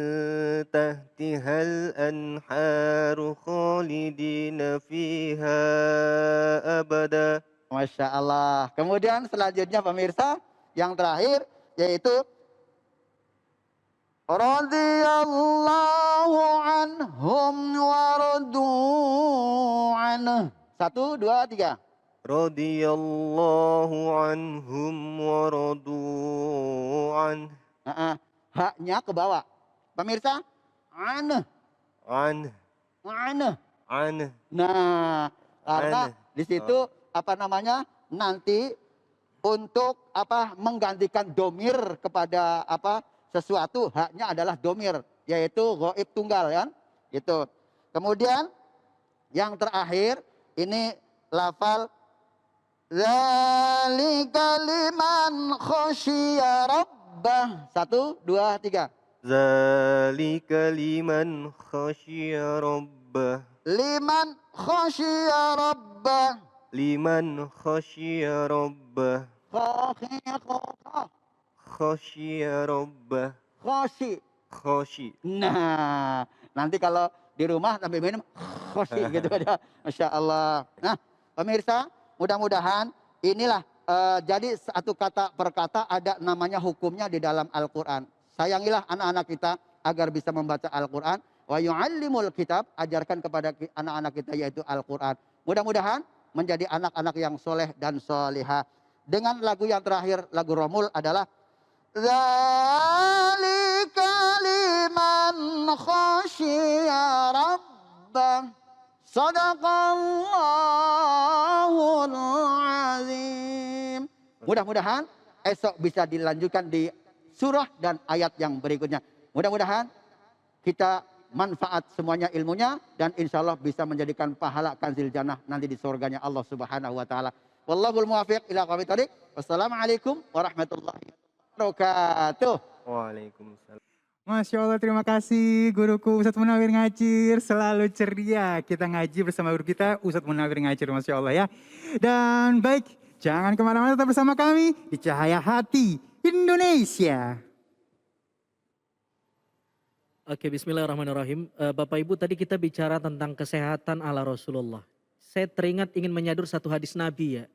تحتها الأنهار خالدين فيها أبدا. Masya Allah. Kemudian selanjutnya pemirsa, yang terakhir yaitu radhiyallahu anhum wa radu anhu. 1, 2, 3. Radhiyallahu anhum wa radu anhu. Haknya ke bawah. Pemirsa, anhu. Anhu. Anhu. Anhu. Nah, karena Anhu. di situ apa namanya? Nanti untuk apa menggantikan domir kepada apa sesuatu, haknya adalah domir, yaitu ghaib tunggal kan? Gitu. Kemudian yang terakhir ini lafal zalika liman khasyiya rabbah. 1, 2, 3. Zalika liman khasyiya rabbah. Liman khasyiya rabbah. Liman khasyiya rabbah. Khasyiya rabbah. Khashi. Nah, nanti kalau di rumah sambil minum khosi gitu aja. Masya Allah. Nah, pemirsa, mudah-mudahan inilah jadi satu kata per kata ada namanya hukumnya di dalam Al-Quran. Sayangilah anak-anak kita agar bisa membaca Al-Quran. Wa yu'allimul kitab, ajarkan kepada anak-anak kita yaitu Al-Quran. Mudah-mudahan menjadi anak-anak yang soleh dan solihah. Dengan lagu yang terakhir, lagu Romul adalah Dzalika liman khasyiya rabbah. Shadaqallahul azim. Mudah-mudahan esok bisa dilanjutkan di surah dan ayat yang berikutnya. Mudah-mudahan kita manfaat semuanya ilmunya dan insya Allah bisa menjadikan pahala kanzil jannah nanti di surganya Allah Subhanahu wa taala. Wallahul muwaffiq ila aqwamit thoriq. Wassalamualaikum warahmatullahi wabarakatuh. Waalaikumsalam. Masya Allah, terima kasih guruku Ustadz Munawir Ngacir. Selalu ceria kita ngaji bersama guru kita Ustadz Munawir Ngacir, Masya Allah ya. Dan baik, jangan kemana-mana, tetap bersama kami di Cahaya Hati Indonesia. Oke, bismillahirrahmanirrahim. Bapak Ibu, tadi kita bicara tentang kesehatan ala Rasulullah. Saya teringat ingin menyadur satu hadis Nabi ya.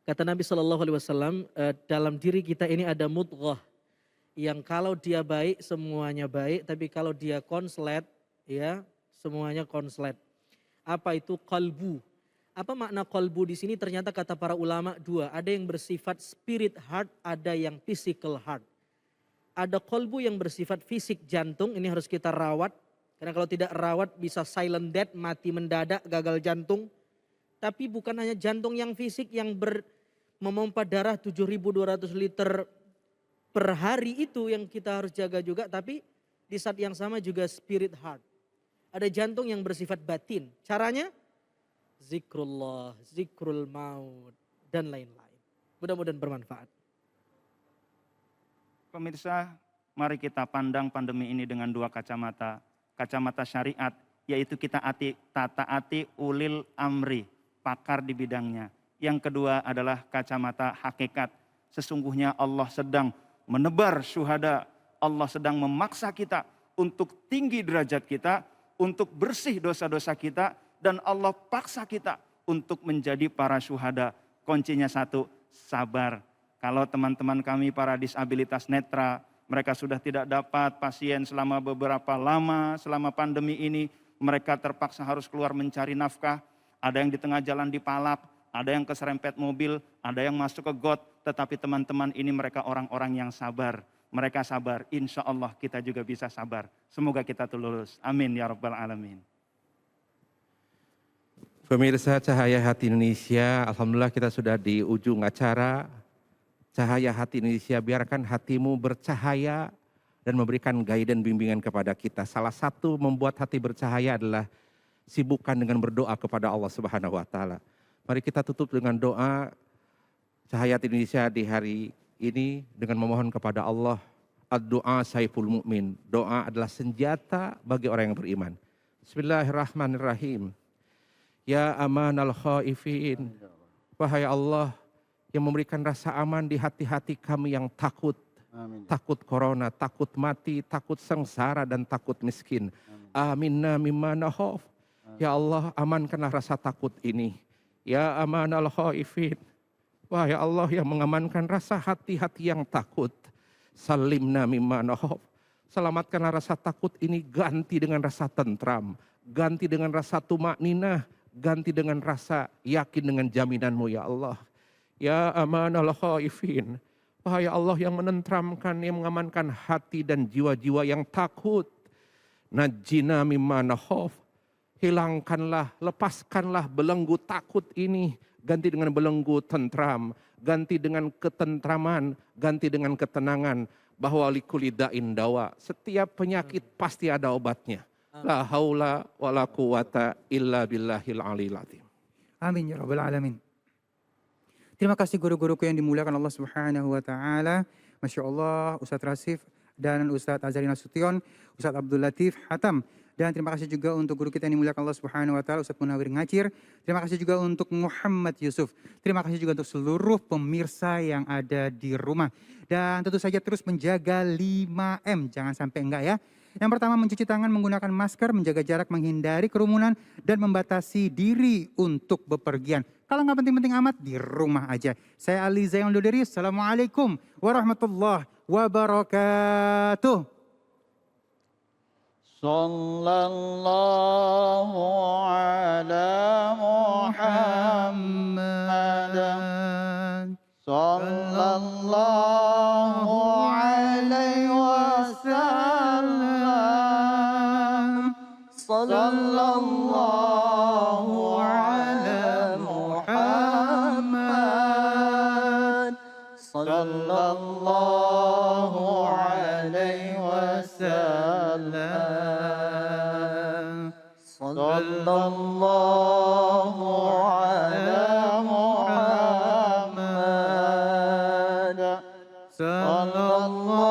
Kata Nabi SAW, dalam diri kita ini ada mudghah. Yang kalau dia baik, semuanya baik. Tapi kalau dia konslet, ya semuanya konslet. Apa itu qalbu? Apa makna qalbu di sini? Ternyata kata para ulama dua. Ada yang bersifat spirit heart, ada yang physical heart. Ada qalbu yang bersifat fisik jantung, ini harus kita rawat. Karena kalau tidak rawat bisa silent death, mati mendadak, gagal jantung. Tapi bukan hanya jantung yang fisik yang memompa darah 7.200 liter per hari itu yang kita harus jaga juga. Tapi di saat yang sama juga spirit heart. Ada jantung yang bersifat batin. Caranya zikrullah, zikrul maut, dan lain-lain. Mudah-mudahan bermanfaat. Pemirsa, mari kita pandang pandemi ini dengan dua kacamata. Kacamata syariat, yaitu kita taati ulil amri, pakar di bidangnya. Yang kedua adalah kacamata hakikat. Sesungguhnya Allah sedang menebar syuhada. Allah sedang memaksa kita untuk tinggi derajat kita, untuk bersih dosa-dosa kita. Dan Allah paksa kita untuk menjadi para syuhada. Kuncinya satu, sabar. Kalau teman-teman kami para disabilitas netra, mereka sudah tidak dapat pasien selama beberapa lama, selama pandemi ini, mereka terpaksa harus keluar mencari nafkah. Ada yang di tengah jalan dipalak, ada yang keserempet mobil, ada yang masuk ke got. Tetapi teman-teman ini mereka orang-orang yang sabar. Mereka sabar, insya Allah kita juga bisa sabar. Semoga kita lulus. Amin ya rabbal alamin. Pemirsa Cahaya Hati Indonesia, alhamdulillah kita sudah di ujung acara. Cahaya Hati Indonesia, biarkan hatimu bercahaya dan memberikan guidance bimbingan kepada kita. Salah satu membuat hati bercahaya adalah sibukkan dengan berdoa kepada Allah Subhanahu wa taala. Mari kita tutup dengan doa Cahaya Hati Indonesia di hari ini dengan memohon kepada Allah. Ad-du'a saiful mu'min. Doa adalah senjata bagi orang yang beriman. Bismillahirrahmanirrahim. Ya amanal khaifin. Wahai Allah yang memberikan rasa aman di hati-hati kami yang takut. Amin. Takut corona, takut mati, takut sengsara, dan takut miskin. Aminna mimma nakhaf. Ya Allah, amankanlah rasa takut ini. Ya amanal khaifin. Wah ya Allah yang mengamankan rasa hati-hati yang takut. Salimna mimma nakhaf. Selamatkanlah rasa takut ini, ganti dengan rasa tentram. Ganti dengan rasa tumakninah. Ganti dengan rasa yakin dengan jaminanmu ya Allah. Ya amanal khaifin. Wahai Allah yang menentramkan, yang mengamankan hati dan jiwa-jiwa yang takut. Najjina mimma nakhaf. Hilangkanlah, lepaskanlah belenggu takut ini. Ganti dengan belenggu tentram. Ganti dengan ketentraman. Ganti dengan ketenangan. Bahwa likulli da'in dawa. Setiap penyakit pasti ada obatnya. La haula wa la quwata illa billahil aliyil azim. Amin ya rabbal alamin. Terima kasih guru-guruku yang dimuliakan Allah Subhanahu wa taala. Masya Allah, Ustadz Rasif dan Ustadz Azhari Nasution, Ustadz Abdul Latif Hatam. Dan terima kasih juga untuk guru kita yang dimuliakan Allah Subhanahu wa taala, Ustadz Munawir Ngacir. Terima kasih juga untuk Muhammad Yusuf. Terima kasih juga untuk seluruh pemirsa yang ada di rumah. Dan tentu saja terus menjaga 5M, jangan sampai enggak ya. Yang pertama, mencuci tangan menggunakan masker, menjaga jarak, menghindari kerumunan, dan membatasi diri untuk bepergian. Kalau nggak penting-penting amat, di rumah aja. Saya Ali Zainal Doderi, Assalamualaikum warahmatullahi wabarakatuh. Sallallahu ala Muhammad. Sallallahu alaihi wasallam. Sallallahu ala Muhammad. Sallallahu alaihi wasallam. Sallallahu ala Muhammad. Sallallahu